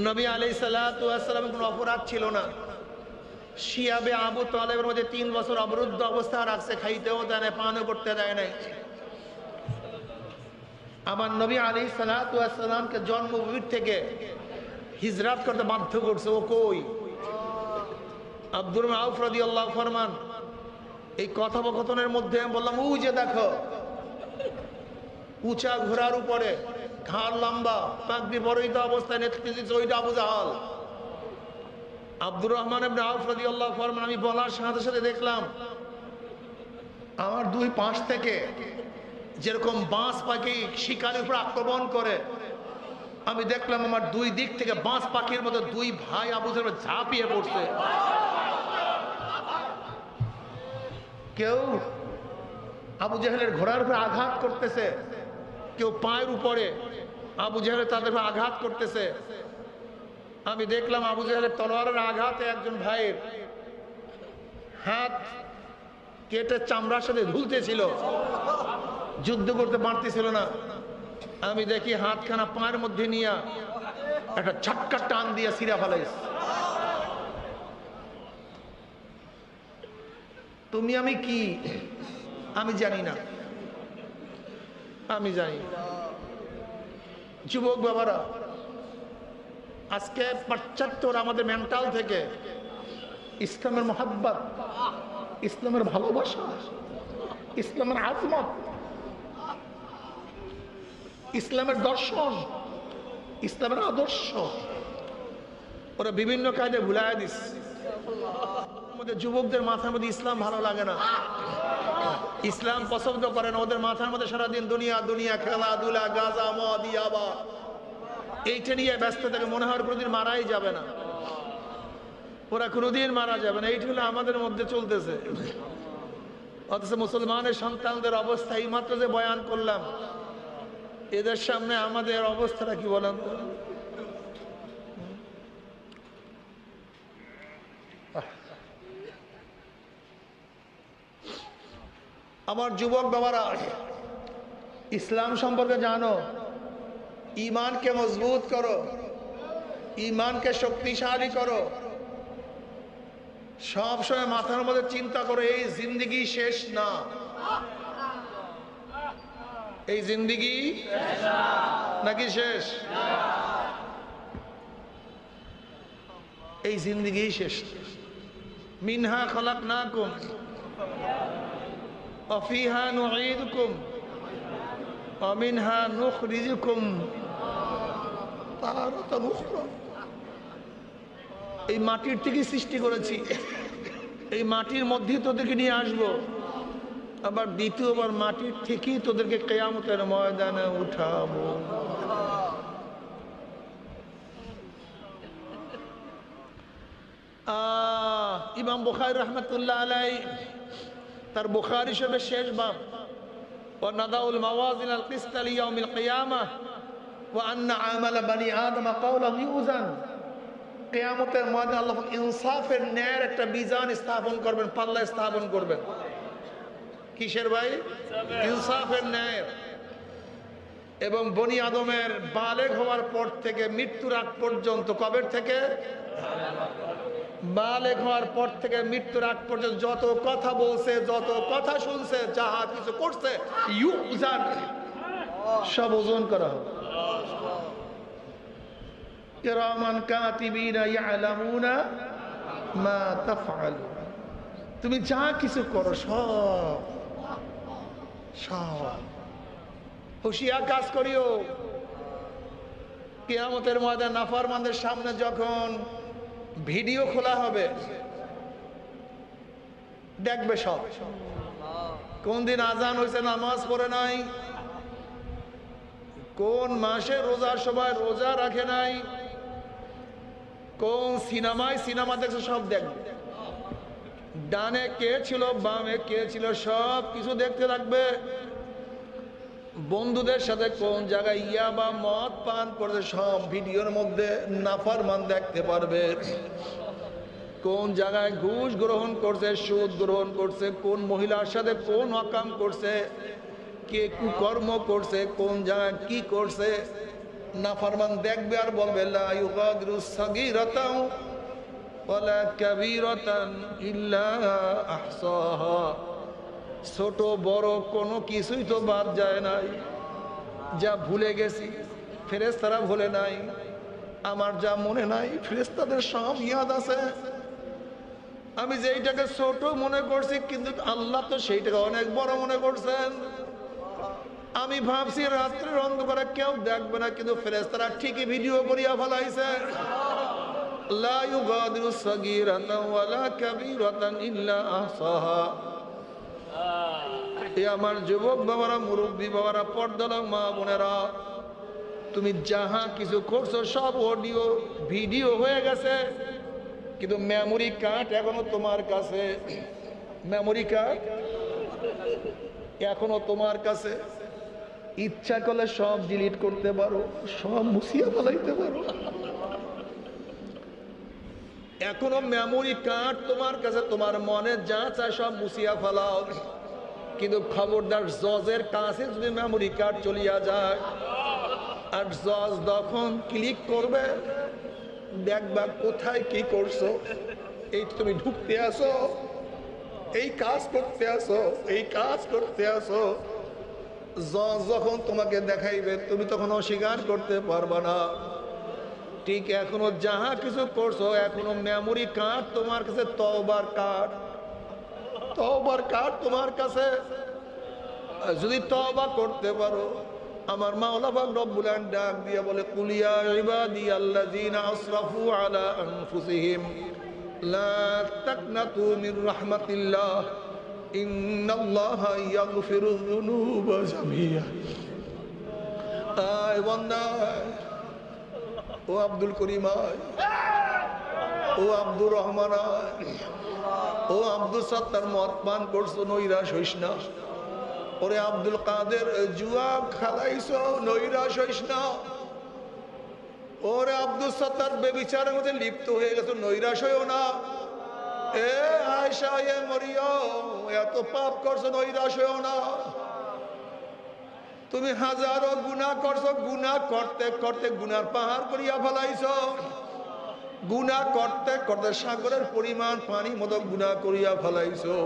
নবী আলাইহিস সালাতু ওয়াস সালামের কোনো অপরাধ ছিল না। শিয়াবে আবু তালেবের মধ্যে 3 বছর অবরুদ্ধ অবস্থা রাখছে, খাইতেও দেয় না, পানও করতে দেয় নাই। আমার নবী আলাইহিস সালাতু ওয়াস সালামকে জন্মভূমি থেকে হিজরত করতে বাধ্য করছে। ও কই? আব্দুর রহমান আউফ রাদিয়াল্লাহু ফরমান, এই কথোপকথনের মধ্যে আমি বললাম, ও যে দেখো উঁচা ঘোড়ার উপরে, ঘাড় লম্বা, পাগড়ি পরিহিত অবস্থায় নেতৃত্ব দিচ্ছে, ওইটা আবু জাহাল। আব্দুর রহমান ইবনে আউফ রাদিয়াল্লাহু ফরমান, আমি বলার সাথে সাথে দেখলাম আমার দুই পাশ থেকে যেরকম বাঁশ পাখি শিকারের উপর আক্রমণ করে, আমি দেখলাম আমার দুই দিক থেকে বাঁশ পাখির মতো দুই ভাই আবু জাহাল ঝাঁপিয়ে পড়ছে। কেউ আবু জাহেলের ঘোড়ার উপরে আঘাত করতেছে, কেউ পায়ের উপরে আবু জাহেলের তাদের উপরে আঘাত করতেছে। আমি দেখলাম আবু জাহেলের তলোয়ারের আঘাতে একজন ভাইয়ের হাত কেটে চামড়ার সাথে ঝুলতেছিল, যুদ্ধ করতে পারতেছিল না। আমি দেখি হাতখানা পায়ের মধ্যে নিয়ে একটা ঝটকা টান দিয়ে ছিঁড়া ফেলাইছে। তুমি আমি কি আমি জানি না, আমি জানি। যুবক বাবারা, আজকে পাশ্চাত্যর আমাদের মেন্টাল থেকে ইসলামের মহাব্বত, ইসলামের ভালোবাসা, ইসলামের আজমত, ইসলামের দর্শন, ইসলামের আদর্শ ওরা বিভিন্ন কাজে ভুলাই দিচ্ছে। আমাদের যুবকদের মাথার মধ্যে ইসলাম ভালো লাগে না, ইসলাম পছন্দ করে না। ওদের মাথার মধ্যে সারাদিন দুনিয়া দুনিয়া, খেলাধুলা, গাঁজা, মদ, ইয়াবা, এইটা নিয়ে ব্যস্ত থাকে। মনে হয় কোনোদিন মারাই যাবে না, ওরা কোনোদিন মারা যাবে না, এইটা হলো আমাদের মধ্যে চলতেছে। অথচ মুসলমানের সন্তানদের অবস্থা এই মাত্র যে বয়ান করলাম, এদের সামনে আমাদের অবস্থাটা কি বলেন তো? আমার যুবক বাবারা, ইসলাম সম্পর্কে জানো, ঈমানকে মজবুত করো, ঈমানকে শক্তিশালী করো। সবসময় মাথার মধ্যে চিন্তা করো, এই জিন্দেগি শেষ না, এই জিন্দেগি নাকি শেষ? এই জিন্দেগি শেষ। মিনহা খলাকনাকুম ওয়া ফিহা নুঈদুকুম ওয়া মিনহা নুখরিজুকুম তারাতান উখরা। এই মাটির থেকে সৃষ্টি করেছি, এই মাটির মধ্যে তোদেরকে নিয়ে আসবো, আবার দ্বিতীয়বার মাটির থেকেই তোদেরকে কিয়ামতের ময়দানে উঠাবো। ইমাম বুখারী রাহমাতুল্লাহ আলাইহি তার বুখারী শরীফের শেষ বাব, ওয়া নাদাউল মাওয়াজিন আল কিসত লিয়াউমিল কিয়ামাহ ওয়া আন্না আমালা বানি আদম কাওলাম ইউজান। কিয়ামতের ময়দানে আল্লাহ ইনসাফের ন্যায়ের একটা মিজান স্থাপন করবেন, পাল্লা স্থাপন করবেন। কিসের ভাই? ইনসাফের ন্যায়। এবং বনি আদমের বালেগ হওয়ার পর থেকে মৃত্যুর আগ পর্যন্ত, কবের থেকে? বালেগ হওয়ার পর থেকে মৃত্যুর আগ পর্যন্ত যত কথা বলছে, যত কথা শুনছে, যাহা কিছু করছে, ইউজান, সব ওজন করা হবে। কিরামান কাতিবিনা ইয়ালামুনা মা তাফআলুন। তুমি যা কিছু করো সব সব হুঁশিয়ার কাজ করিও। কিয়ামতের ময়দানে নাফরমানদের সামনে যখন ভিডিও খোলা হবে, দেখবে সব কোন দিন আজান হয়েছে নামাজ পড়ে নাই, কোন মাসে রোজার সময় রোজা রাখে নাই, কোন সিনেমা দেখছে সব দেখবে। ডানে কে ছিল, বামে কে ছিল, সব কিছু দেখতে থাকবে। বন্ধুদের সাথে কোন জায়গায় ইয়া বা মদ পান করছে সব ভিডিওর মধ্যে নাফরমান দেখতে পারবে। কোন জায়গায় ঘুষ গ্রহণ করছে, সুদ গ্রহণ করছে, কোন মহিলার সাথে কোন অকাম করছে, কে কুকর্ম করছে, কোন জায়গায় কি করছে, নাফরমান দেখবে আর বলবে লা ইউগাদিরু সাগীরাতাও ওয়ালা কাবীরাতান ইল্লা আহসাহা। ছোট বড় কোনো কিছুই তো বাদ যায় নাই। যা ভুলে গেছি ফেরেশতারা ভুলে নাই, আমার যা মনে নাই ফেরেশতাদের সব ইয়াদ আছে। আমি যেইটাকে ছোট মনে করছি কিন্তু আল্লাহ তো সেইটাকে অনেক বড় মনে করছেন। আমি ভাবছি রাত্রের অন্ধকারে কেউ দেখবে না, কিন্তু ফেরেশতারা ঠিকই ভিডিও করিয়া ফেলাইছে। লা ইউগাদিরু সাগীরাতান ওয়ালা কাবীরাতান ইল্লা আহসাহা। এ আমার যুবক বাবারা, মুরব্বী বাবারা, পর্দার মা বোনেরা, তুমি যাহা কিছু করছো সব অডিও ভিডিও হয়ে গেছে, কিন্তু মেমোরি কার্ড এখনো তোমার কাছে। মেমোরি কার্ড এখনো তোমার কাছে। ইচ্ছা করলে সব ডিলিট করতে পারো, সব মুছিয়ে ফেলাইতে পারো। এখনো মেমোরি কার্ড তোমার কাছে, তোমার মনে যা চায় সব মুছিয়া ফেলাও। কিন্তু খবরদার জজের কাছে যদি মেমোরি কার্ড চলিয়া যায়, আর জজ যখন ক্লিক করবে দেখবা কোথায় কি করছো। এই তুমি ঢুকতে আসো, এই কাজ করতে আসো, এই কাজ করতে আসো। জজ যখন তোমাকে দেখাইবে তুমি তখন অস্বীকার করতে পারবা না। ঠিক এখনো যাহা কিছু করছো এখনো মেমোরি কার্ড তোমার কাছে, তওবার কার্ড, তওবার কার্ড তোমার কাছে। যদি তওবা করতে পারো, আমার মাওলা পাক রব্বুল আলামিন ডাক দিয়া বলে কুল ইয়া ইবাদিয়াল্লাযিনা আসরাফু আলা আনফুসিহিম লা তাকনাতু মির রাহমাতিল্লাহ ইন্নাল্লাহা ইয়াগফিরুয যুনুবা জামিয়া। আয় বান্দা, ও আব্দুল করিম আয়, ও আব্দুর রহমান আয়, ও আব্দুল সত্তার মদ পান করছো নৈরাশ হইস না। ওরে আব্দুল কাদের জুয়া খেলাইছো নৈরাশ হইস না। ওরে আব্দুল সত্তার বেবিচারের মধ্যে লিপ্ত হয়ে গেছো নৈরাশ হইও না। এ আয়েশা, এ মরিয়ম, এত পাপ করছো নৈরাশ হইও না। তুমি হাজারো গুনাহ করছো, গুনাহ করতে করতে গুনার পাহাড় করিয়া ফেলাইছো। গুনাহ করতে করতে সাগরের পরিমাণ পানি মতো গুনাহ করিয়া ফেলাইছো।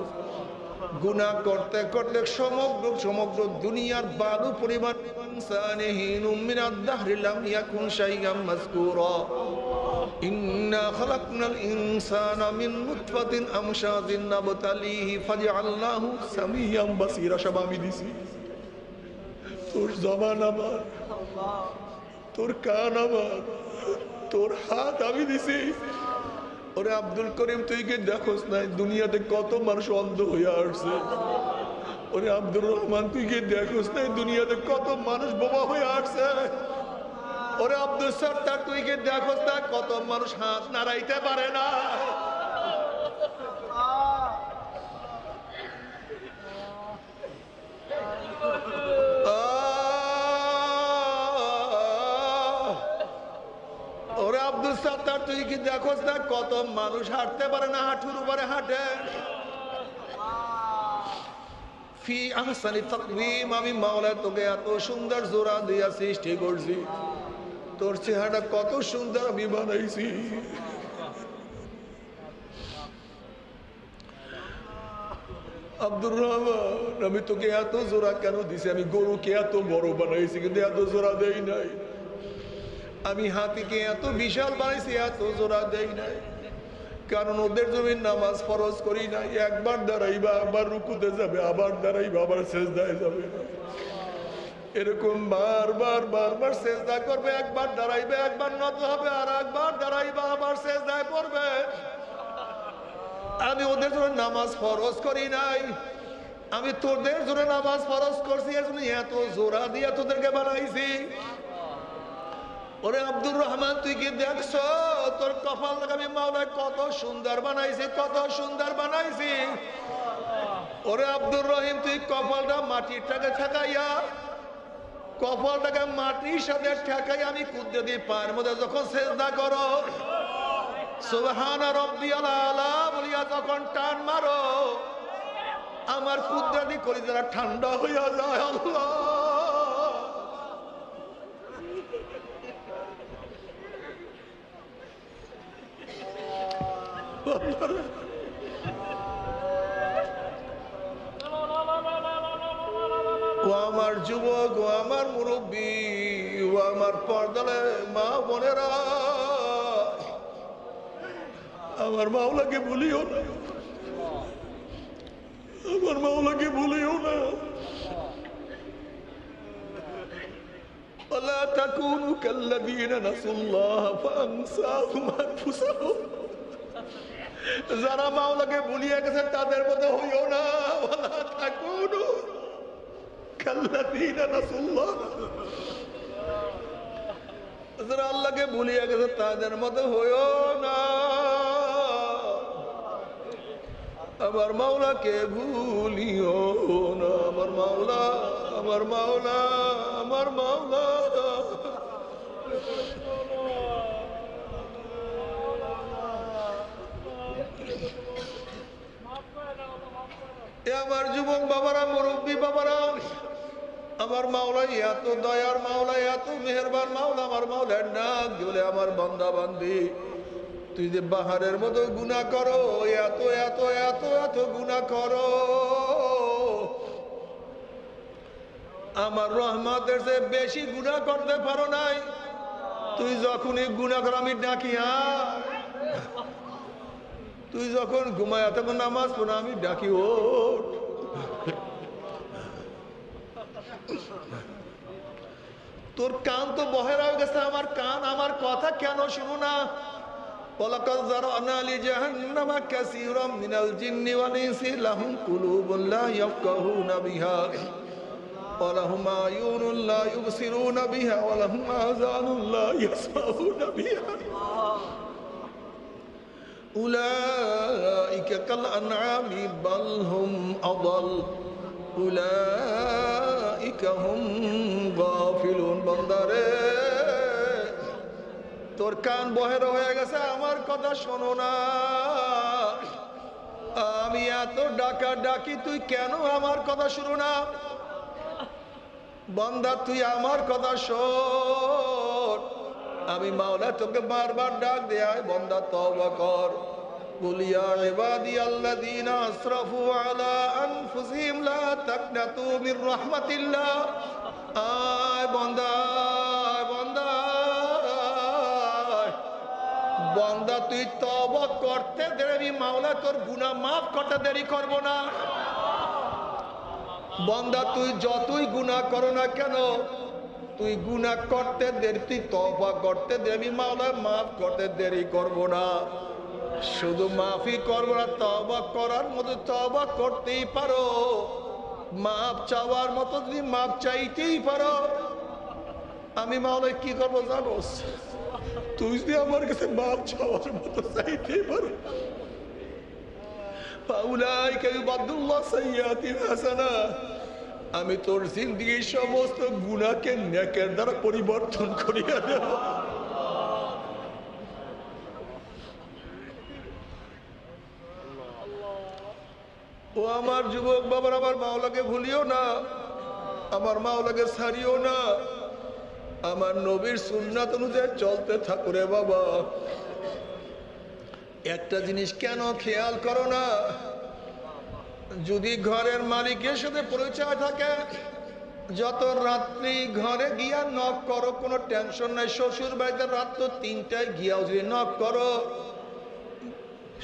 গুনাহ করতে করতে সমগ্র সমগ্র দুনিয়ার বালু পরিমাণ ইনসানিহিনুম মিনাদ দাহরি লাম ইয়াকুন শাইআম মাযকুরা। ইন্না খালাকনাল ইনসানা মিন নুতফাতিন আমশাজিন নাবতালিহি ফাজআলনাহু সামিয়াম বাসীরা। সব আমি দিছি। তোর জবান আমার, তোর কান আমার, তোর হাত আমি দিছি। ওরে আব্দুল করিম, তুই কি দেখোস নাই দুনিয়াতে কত মানুষ অন্ধ হয়ে আসছে? ওরে আব্দুর রহমান, তুই কি দেখোস নাই দুনিয়াতে কত মানুষ বোবা হয়ে আসছে? ওরে আব্দুল সত্তার, তুই কি দেখোস না কত মানুষ হাত নাড়াইতে পারে না? ওরে আব্দুল সত্তার, তুই কি দেখোস না কত মানুষ হাঁটতে পারে না, হাঁটুর উপরে হাঁটে। ফি আহসানি তাকওয়িম, আমি মাওলা তোকে এত সুন্দর জোড়া দিয়া সৃষ্টি করছি, তোর চেহারা কত সুন্দর আমি বানাইছি। আব্দুর রহমান, আমি তোকে এত জোড়া কেন দিছি? আমি গরুকে এত বড় বানাইছি কিন্তু এত জোড়া দেই নাই। আমি হাতিকে এত বিশাল বানাইছি, এত জোড়া দেই নাই। কারণ ওদের জমি নামাজ ফরজ করি না, একবার দাঁড়াইবা আবার রুকুতে যাবে, আবার দাঁড়াইবা আবার সেজদায় যাবে, এরকম বারবার বারবার সেজদা করবে, একবার দাঁড়াইবে একবার নত হবে, আর একবার দাঁড়াইবা আবার সেজদায় পড়বে। আমি ওদের জন্য নামাজ ফরজ করি নাই, আমি তোদের জন্য নামাজ ফরজ করছি, এর জন্য এত জোরা দিয়ে তোদেরকে বানাইছি। ওরে আব্দুর রহমান, তুই কি দেখছো তোর কপালটাকে আমি মাওলায় কত সুন্দর বানাইছি, কত সুন্দর বানাইছি। ওরে আব্দুর রহিম, তুই কপালটা মাটিরটাকে ঠেকাইয়া, কপালটাকে মাটির সাথে ঠেকাই আমি কুদরতি পায়ের মধ্যে যখন সেজদা করো, সুবহান রাব্বিয়াল আলা বলিয়া যখন টান মারো, আমার কুদরতি কলিজাটা ঠান্ডা হইয়া যায়। আল্লাহ, ও আমার যুবক, ও আমার মুরব্বী, ও আমার পর্দালে মা বোনেরা, আমার মাওলাকে ভুলিও না, আমার মাওলাকে ভুলিও না। ওয়ালা তাকুনু কাল্লাযীনা নাসুল্লাহ ফাআনসাহুম আনফুসাহুম, যারা মাওলাকে ভুলিয়ে গেছে তাদের মতো হইও না। ওয়ালা তাকুনু কাল্লাযীনা নাসুল্লাহ, যারা আল্লাহকে ভুলিয়ে গেছে তাদের মতো হইও না। আমার মাওলাকে ভুলিও না, আমার মাওলা, আমার মাওলা, আমার মাওলা। আমার যুবক বাবারা, মুরব্বী বাবারা, আমার মাওলা এত দয়ার মাওলা, এত মেহেরবান মাওলা, আমার মাওলার ডাক বলে, আমার বান্দা বান্দি, তুই যে বাহারের মতো গুনাহ করো, এত এত এত এত গুনাহ করো, আমার রহমতের চেয়ে বেশি গুনাহ করতে পারো নাই। তুই যখনই গুনাহ করো আমি ডাকি, তুই যখন ঘুমায় তখন নামাজ পড়ো আমি ডাকি, ওঠ। তোর কান তো বহেরা হয়ে গেছে, আমার কান আমার কথা কেন শুনো না? ওয়ালাকাদ যারানা লিজাহান্নামা কাসীরাম মিনাল জিন্নি ওয়াল ইনসি লাহুম কুলুবুন লা ইয়াফকাহুনা বিহা ওয়া লাহুম আয়ুনুন লা ইউবসিরুনা বিহা ওয়া লাহুম আযানুন লা ইয়াসমাউনা বিহা উলাইকা কাল আনআমি বাল হুম আদাল উলাইকা হুম গাফিলুন। বান্দারে, তোর কান বহের হয়ে গেছে, আমার কথা শোনো না। আমি এত ডাকা ডাকি, তুই কেন আমার কথা শুনো না? বান্দা, তুই আমার কথা শোন। আমি মাওলা তোকে বারবার ডাক দেয়, বান্দা তওবা কর। বলিয়া ইবাদিয়াল্লাযীনা আসরাফু আলা আনফুসিহিম লা তাকনাতু মির রাহমাতিল্লাহ। আয় বান্দা, বান্দা, বান্দা, তুই তওবা করতে দেরি, মাওলা তোর গুনাহ মাফ করতে দেরি করব না। বান্দা, তুই যতই গুনাহ করো না কেন, তুই গুনাহ করতে দেরি, তুই তওবা করতে দেরি, মাওলা মাফ করতে দেরি করব না। শুধু মাফই করব না, তওবা করার মতো তওবা করতেই পারো, মাফ চাওয়ার মতো যদি মাফ চাইতেই পারো, আমি মাওলা কি করবো জানোস? তুই যদি আমার কাছে মাফ চাওয়ার মতো চাইতেই পারো, ফাউলাইকা ইউবাদদিলুল্লাহ সাইয়্যাতিহিম হাসানাত, আমি তোর জিন্দেগীর সমস্ত গুনাহকে নেকের দ্বারা পরিবর্তন করিয়া দেব। ও আমার যুবক বাবার, আমার মাওলাকে ভুলিও না, আমার মাওলাকে ছাড়িও না, আমার নবীর সুন্নাত অনুযায়ী চলতে থাকো রে বাবা। একটা জিনিস কেন খেয়াল করো না? যদি ঘরের মালিকের সাথে পরিচয় থাকে, যত রাত্রি ঘরে গিয়া নক করো, কোনো টেনশন নাই। শ্বশুর বাড়িতে রাত 3টায় গিয়াও যদি নক করো,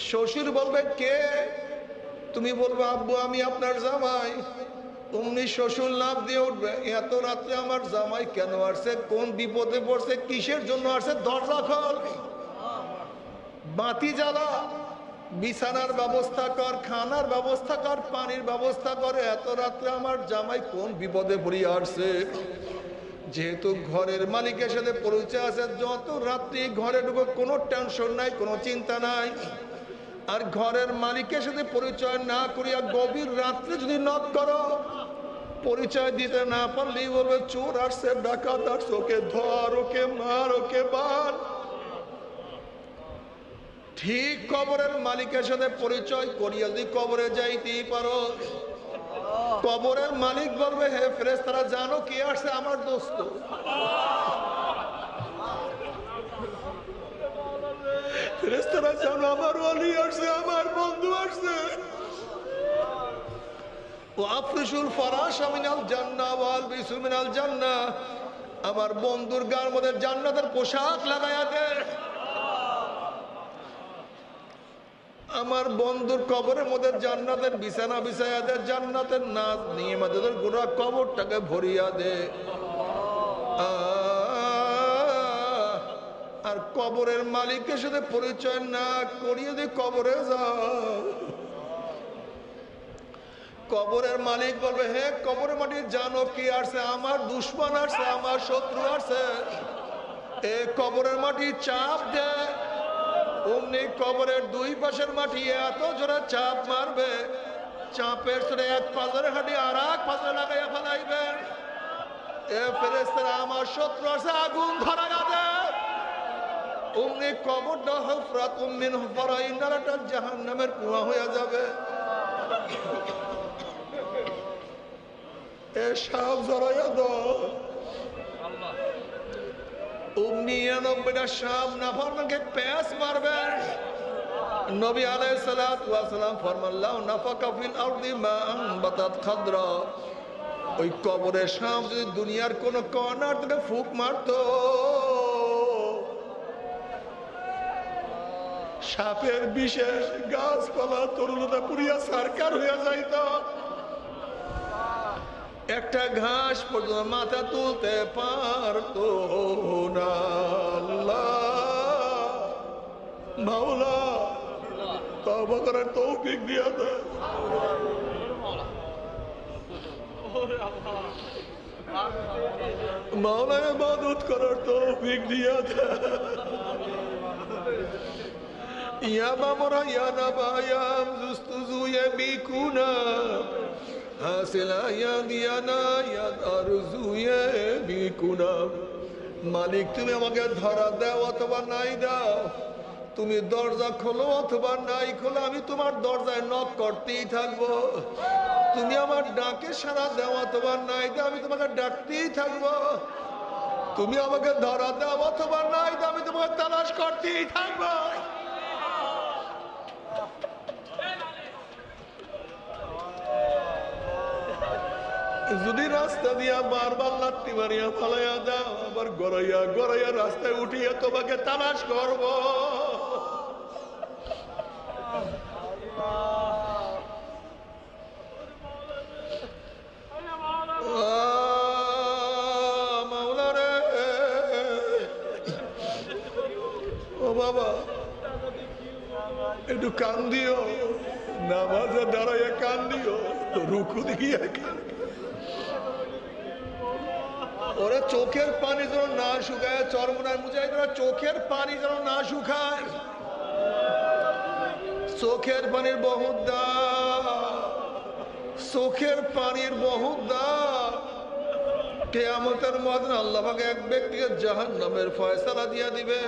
শ্বশুর বলবে কে? তুমি বলবে আব্বু আমি আপনার জামাই। অমনি শ্বশুর লাভ দিয়ে উঠবে, এত রাত্রে আমার জামাই কেন আসছে, কোন বিপদে পড়ছে, কিসের জন্য আসছে, দরজা খোল, বাতি জ্বালা, বিছানার ব্যবস্থা কর, খানার ব্যবস্থা কর, পানির ব্যবস্থা করে, এত রাত্রে আমার জামাই কোন বিপদে পড়িয়ে আসছে। যেহেতু ঘরের মালিকের সাথে পরিচয় আছে, যত রাত্রি ঘরে ঢুকো কোনো টেনশন নাই, কোনো চিন্তা নাই। আর ঘরের মালিকের সাথে পরিচয় না করিয়া গভীর রাত্রে যদি নক করো, পরিচয় দিতে না পারলেই বলবে চোর আসছে, ডাকাত আসছে, ওকে ধর, ওকে মার, ওকে বান। ঠিক কবরের মালিকের সাথে পরিচয় করিয়া যদি কবরে যাইতেই পারো, কবরের মালিক বলবে হে ফেরেশতারা জানো কে আসছে, আমার দোস্ত। ফেরেশতারা জানো আমার ওলি আসছে, আমার বন্ধু আসছে। ওয়াফরিশুল ফারাশ মিনাল জান্নাহ ওয়াল বিসু মিনাল জান্নাহ, আমার বন্ধুর গায়ের মধ্যে জান্নাতের পোশাক লাগায়া দে। আমার বন্ধুর কবরের মধ্যে জান্নাতের বিছানা বিছায়া দে, জান্নাতের নাজ নিয়ামতের গোটা কবরটাকে ভরিয়া দে। আর কবরের মালিকের সাথে পরিচয় না করিয়ে দে কবরে যাও, কবরের মালিক বলবে হে কবরের মাটি জানো কি আসছে, আমার দুশ্মন আসছে, আমার শত্রু আসছে, এ কবরের মাটি চাপ দে। অমনি কবরের দুই পাশের মাটি এত জোরে চাপ মারবে, চাপের সরে এক পাজরে হাঁটি আর এক পাজরে লাগাইয়া ফেলাইবে। এ ফেরেশতারা আমার শত্রু আসছে, আগুন ধরাইয়া দে। অমনি কবরটা হুফরাতুম মিন হুফরাইন নারটা জাহান্নামের কুয়া হয়ে যাবে। এ সাপ জড়াইয়া দাও। অমনি ৯৯টা সাপ নাফরমানকে প্যাঁচ মারবে। নবী আলাইহিস সালাতু ওয়াস সালাম ফরমান লাউ নাফাকা ফিল আরদি মা আনবাতাত খাদরা, ওই কবরের সাপ যদি দুনিয়ার কোন কর্নার থেকে ফুক মারতো, সাপের বিষে গাছপালা তরুলতা পুরিয়া সারকার হইয়া যাইত, একটা ঘাস পর্যন্ত মাথা তুলতে পারতো না। আল্লাহ মাওলা তওবা করার তৌফিক দিয়া দে। মাওলা ইবাদত করার তৌফিক দিয়া দে। ইয়া মামরা ইয়া নাবায়াম জুস্তুজু ইয়াবিকুনা হাসিলা ইয়া দিয়ানা ইয়া আরজু ইয়াবিকুনা। মালিক তুমি আমাকে ধরা দাও অথবা নাই দাও, তুমি দরজা খোলো অথবা নাই খোলো, আমি তোমার দরজায় নক করতেই থাকবো। তুমি আমার ডাকে সাড়া দাও অথবা নাই দাও, আমি তোমাকে ডাকতেই থাকবো। তুমি আমাকে ধরা দাও অথবা নাই দাও, আমি তোমাকে তালাশ করতেই থাকবো। যদি রাস্তা দিয়া বারবার লাত্তি মারিয়া ফালাইয়া দাও, আবার গড়াইয়া গড়াইয়া রাস্তায় উঠিয়া তোমাকে তালাশ করব। মাওলা রে, ও বাবা একটু কান দিও, নামাজে দাঁড়াইয়া কান দিও, রুকু দিয়ে ওরা চোখের পানি যেন না শুকায়, চরমনায় মুজাহিদরা চোখের পানি যেন না শুকায়। চোখের পানির বহুত দাম, চোখের পানির বহুত দাম। কিয়ামতের ময়দানে আল্লাহ পাক এক ব্যক্তিকে জাহান্নামের ফয়সালা দিয়া দিবে।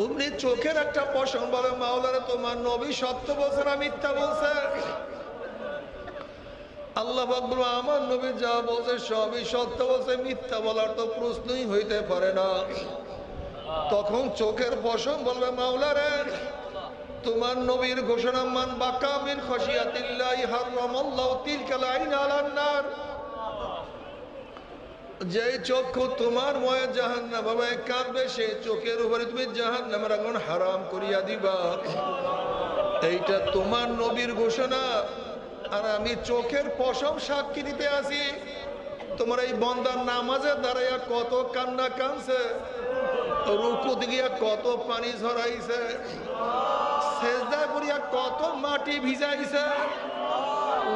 অমনি চোখের একটা পশম বলে মাওলানা তোমার নবী সত্য বলছে না মিথ্যা বলছে? আল্লাহ পাক বলবে আমার নবী যা বলছে সবই সত্য বলছে, মিথ্যা বলার তো প্রশ্নই হইতে পারে না। তখন চোখের পশম বলবে মাওলা রে তোমার নবীর ঘোষণা, মান বাকা মিন খাশিয়াতিল্লাহি হারামাল্লাহু তিলকাল আইন আলান নার। যে চক্ষু তোমার ভয়ে জাহান্নাম হবে কাঁদবে, সেই চোখের উপরে তুমি জাহান্নামের আগুন হারাম করিয়া দিবা। এইটা তোমার নবীর ঘোষণা। আর আমি চোখের পশম সাক্ষী দিতে আসি। তোমার এই বন্দার নামাজে দাঁড়াইয়া কত কান্না কানছে, রুকুতে গিয়া কত পানি ঝরাইছে, সেজদা করিয়া কত মাটি ভিজাইছে,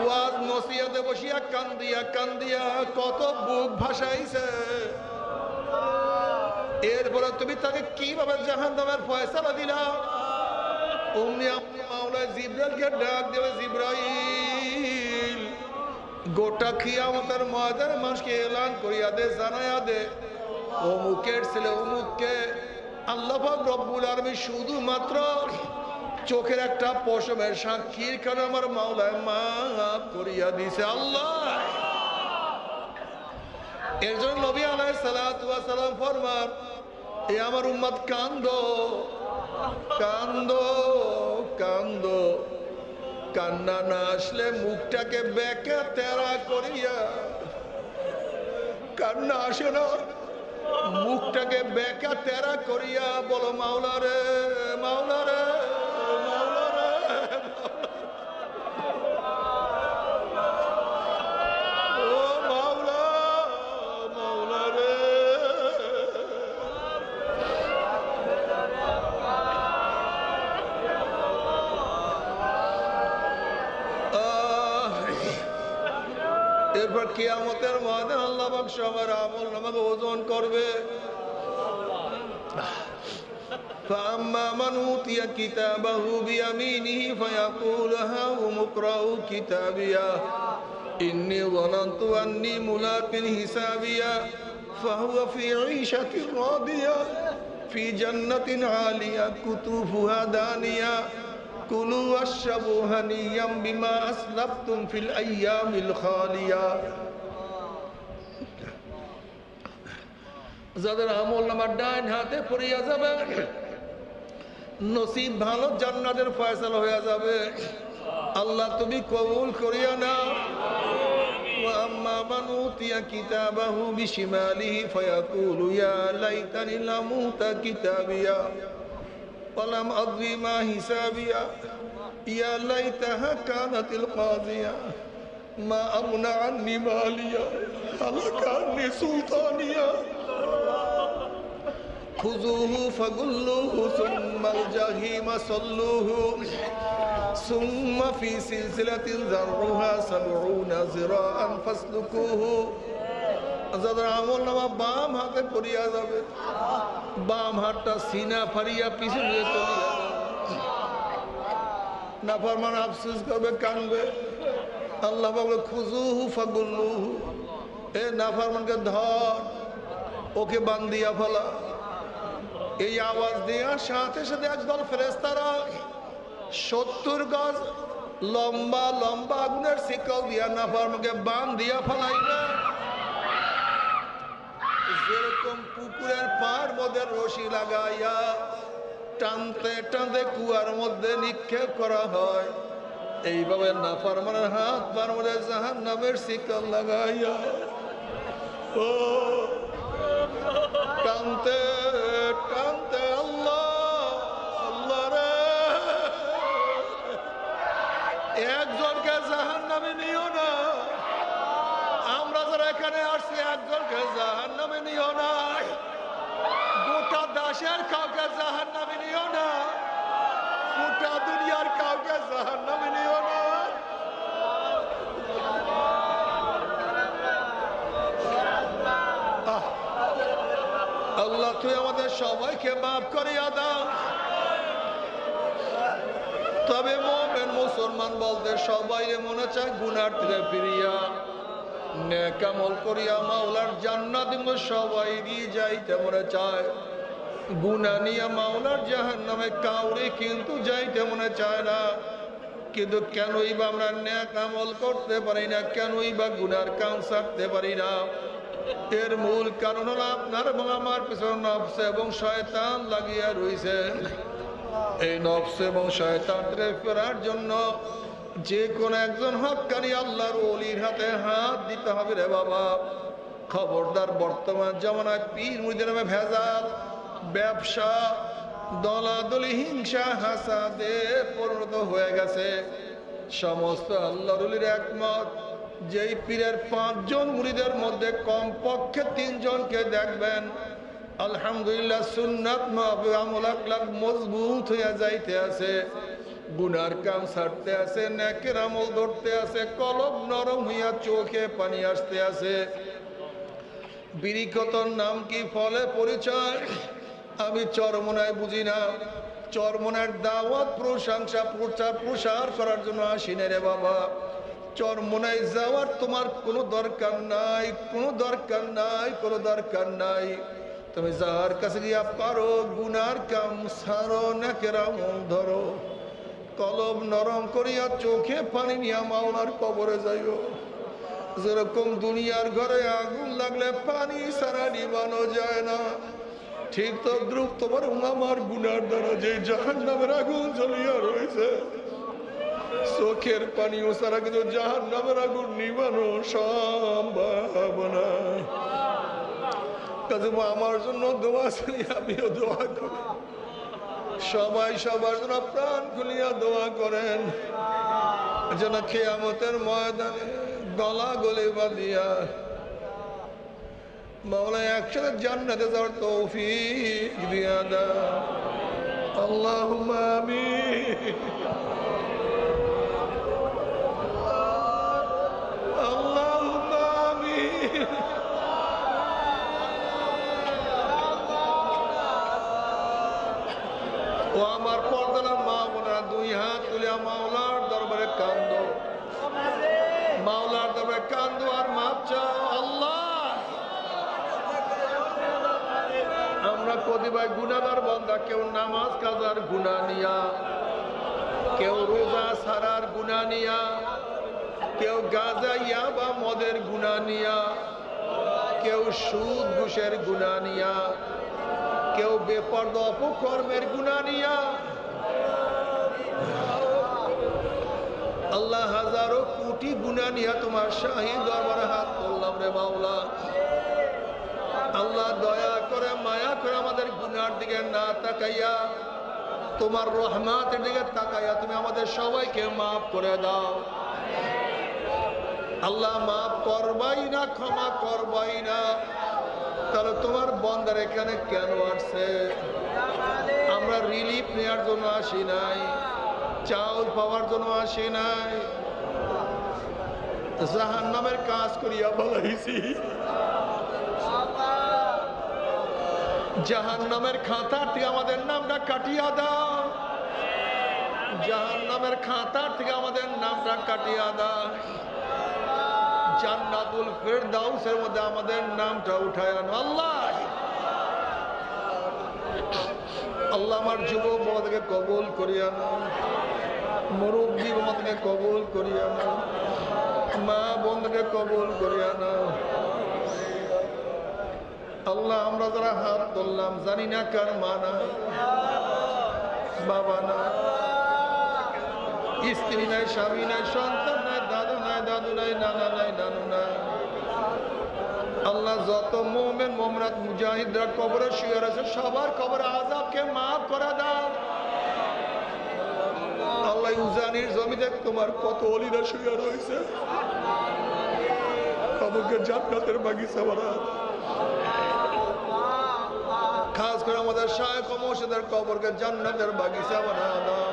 ওয়াজ নসিহতে বসিয়া কান্দিয়া কান্দিয়া কত বুক ভাসাইছে। এরপরে তুমি তাকে কিভাবে জাহান্নামের ফয়সালা দিলা? অমনি মাওলা জিবরাইলকে ডাক দেবে, জিবরাইল গোটা কিয়ামতের ময়দানে মানুষকে এলান করিয়া দে, জানাইয়া দে, অমুকের ছেলে অমুককে আল্লাহ পাক রব্বুল আলামিন শুধুমাত্র চোখের একটা পশমের সাক্ষীর কারণে আমার মাওলায় মাফ করিয়া দিছে। আল্লাহ, এর জন্য নবী আলাইহিস সালাতু ওয়াস সালাম ফরমান, এ আমার উম্মত কান্দো কান্দো কান্দো, কান্না না আসলে মুখটাকে বেঁকে তেরা করিয়া, কান্না আসে না, মুখটাকে বেঁকা তেরা করিয়া বলো, মাওলা রে মাওলা রে মাওলা রে, ও মাওলা মাওলা রে। এরপর কিয়ামতের ময়দানে আল্লাহ পাক সবার আমল নামাকে ওজন করবে। فأما من أوتي كتابه بيمينه فيقول هاؤم اقرءوا كتابيه إني ظننت أني ملاق حسابيه فهو في عيشة راضية في جنة عالية قطوفها دانية كلوا واشربوا هنيئا بما أسلفتم في الأيام الخالية। যাদের আমল নামার ডান হাতে পড়িয়া যাবে, নসিব ভালো, জান্নাতের ফয়সালা হয়ে যাবে। আল্লাহ তুমি কবুল করিয়া নাও। وأما من أوتي كتابه بشماله فيقول يا ليتني لم أوت كتابيه ولم أدر ما حسابيه يا ليتها كانت القاضية ما أغنى عني ماليه هلك عني سلطانيه خذوه فغلوه ثم الجحيم صلوه ثم في سلسلة ذرعها 70 ذراعا فاسلكوه। যাদের আমল নামা বাম হাতে পড়িয়া যাবে, বাম হাতটা সিনা ফাড়িয়া পিছনে চলিয়া যাবে। নাফরমান আফসোস করবে, কানবে। আল্লাহ বলে খুজুহু ফাগুল্লুহু, এ নাফরমানকে ধর, ওকে বান্ধিয়া ফেলা। এই আওয়াজ দেওয়ার সাথে সাথে একদল ফেরেশতারা 70 গজ লম্বা লম্বা আগুনের শিকল দিয়া নাফরমানকে বান্ধিয়া ফেলাইবে। যেরকম পুকুরের পাড় মধ্যে রশি লাগাইয়া টানতে টানতে কুয়ার মধ্যে নিক্ষেপ করা হয়, এইভাবে নাফরমানের হাত পার মধ্যে জাহান্নামের শিকল লাগাইয়া ও টানতে টানতে আল্লাহ আল্লাহ রে, একজনকে জাহান্নামে নিও না। আমরা যারা এখানে আসছি, একজনকে জাহান্নামে নিও না। গোটা দেশের কাউকে জাহান্নামে নিও না। গোটা দুনিয়ার কাউকে জাহান্নামে নিও না। আল্লাহ তুই আমাদের সবাইকে মাফ করিয়া দাও। তবে মুমিন মুসলমান বলতে সবাই মনে চায় গুনার থেকে ফিরিয়া নেক আমল করিয়া মাওলার জান্নাতে সবাই দিয়ে যাইতে মনে চায়। গুনাহ নিয়ে মাওলার জাহান্নামে কাউরে কিন্তু যাইতে মনে চায় না। কিন্তু কেনই বা আমরা নেক আমল করতে পারি না, কেনই বা গুনার কাম ছাড়তে পারি না? এর মূল কারণ হলো আপনার এবং আমার পিছনে নফস এবং শয়তান লাগিয়া রয়েছে। এই নফস এবং শয়তান থেকে ফেরার জন্য যে কোন একজন হক্কানি আল্লাহর ওলির হাতে হাত দিতে হবে রে বাবা। খবরদার, বর্তমান জামানায় পীর মুরিদের নামে ভেজাল, ব্যবসা, দলাদলি, হিংসা, হাসাদে পরিণত হয়ে গেছে। সমস্ত আল্লাহর ওলির একমত, যেই পীরের 5 জন মুরিদের মধ্যে কমপক্ষে 3 জনকে দেখবেন আলহামদুলিল্লাহ সুন্নাত আমল আখলাক মজবুত হইয়া যাইতে আছে, গুনার কাম ছাড়তে আছে, নেকের আমল ধরতে আছে, কলব নরম হইয়া চোখে পানি আসতে আছে। বিরিকতর নাম কি, ফলে পরিচয় আমি চরমনায় বুঝি না। চরমনার দাওয়াত, প্রশংসা, প্রচার প্রসার করার জন্য আসি না রে বাবা। চরমনায় যাওয়ার তোমার কোনো দরকার নাই, কোনো দরকার নাই, কোনো দরকার নাই। তুমি যার কাছে গিয়া পারো গুনার কাম ছাড়ো, নেকের আমল ধরো, কলব নরম করিয়া চোখে পানি নিয়া মাওলার কবরে যাইও। যেরকম দুনিয়ার ঘরে আগুন লাগলে পানি ছাড়া নিবানো যায় না, ঠিক তো দ্রুপ তোমার আমার গুনার দ্বারা যে জাহান্নামের আগুন জ্বলিয়া রয়েছে, চোখের পানিও ছাড়া কিন্তু জাহান্নামের আগুন নিবানো সম্ভব না। কাজে আমার জন্য দোয়া চাই, আমিও দোয়া করি। সবাই সবার জন্য প্রাণ খুলিয়া দোয়া করেন, যেন কিয়ামতের ময়দানে গলা গলে বাঁধিয়া মাওলা একসাথে জান্নাতে যাওয়ার তৌফিক দিয়া দাও। আল্লাহুম্মা আমিন, আল্লাহুম্মা আমিন। ও আমার পর্দার মা বোনেরা, 2 হাত তুলিয়া মাওলার দরবারে কান্দো, মাওলার দরবারে কান্দো আর মাপ চাও। আল্লাহ, আমরা কতিপয় গুনাহগার বান্দা, কেউ নামাজ কাজার গুনাহ নিয়া, কেউ রোজা ছাড়ার গুনাহ নিয়া, কেউ গাঁজা ইয়াবা মদের গুনাহ নিয়া, কেউ সুদ ঘুষের গুনাহ নিয়া, কেউ বেপরদা অপকর্মের গুনাহ নিয়া। আল্লাহ হাজারো কোটি গুনাহ নিয়া তোমার শাহী দরবারে হাত তুললাম রে মাওলা। আল্লাহ দয়া করে মায়া করে আমাদের গুনার দিকে না তাকাইয়া তোমার রহমতের দিকে তাকাইয়া তুমি আমাদের সবাইকে মাফ করে দাও। আল্লাহ মাফ করবাই না, ক্ষমা করবাই না, তাহলে তোমার বন্দার এখানে কেন আসছে? আমরা রিলিফ নেওয়ার জন্য আসি নাই, চাউল পাওয়ার জন্য আসি নাই, জাহান্নামের কাজ করিয়া বলাইছি। জাহান্নামের খাতার থেকে আমাদের নামটা কাটিয়া দাও, জাহান্নামের খাতার থেকে আমাদের নামটা কাটিয়া দাও। জান্নাতুল ফেরদাউসের মধ্যে আমাদের নামটা উঠায় আনো আল্লাহ। আল্লাহ আমার যুবক বাবাকে কবুল করিয়া নাও, মুরব্বী বাবাকে কবুল করিয়া নাও, মা বোনকে কবুল করিয়া নাও। আল্লাহ আমরা যারা হাত তুললাম জানি না কার মা নাই, বাবা নাই, স্ত্রী নাই, স্বামী নাই, সন্তান নাই, দাদা নাই, দাদু নাই, নানা নাই, নানু নাই। আল্লাহ যত মুমিন মুমিনাত মুজাহিদরা কবরে শুয়ে আছে সবার কবরে আযাবকে মাফ করে দাও। আল্লাহ উজানির জমিতে তোমার কত ওলিরা শুয়ে রয়েছে, তাদেরকে জান্নাতের বাগিচা বানাও। খাস করে আমাদের শায়েখ ও মুর্শিদের কবরকে জান্নাতের বাগিচা বানাও দাও।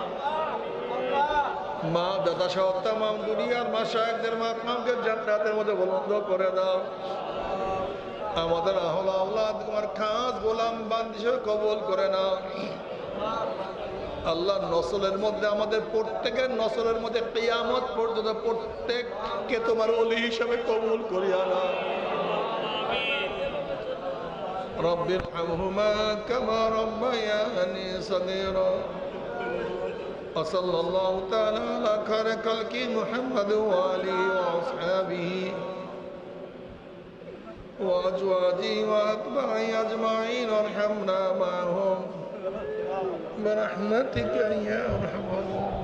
মা দাদা সহ তামাম দুনিয়ার মাশায়েখদের মাকামকে জান্নাতের মধ্যে বুলন্দ করে দাও। আমাদের আহল আওলাদ তোমার খাস গোলাম বান্দী হিসেবে কবুল করে নাও। আল্লাহ নসলের মধ্যে আমাদের প্রত্যেকের নসলের মধ্যে কিয়ামত পর্যন্ত প্রত্যেককে তোমার ওলি হিসেবে কবুল করিয়া নাও। রব্বির হামহুমা কামা রব্বায়ানি সগীরা। وصلى الله تعالى على خير خلق محمد وآله وأصحابه وأزواجه وأتباعه أجمعين وارحمنا معهم برحمتك يا ارحم الراحمين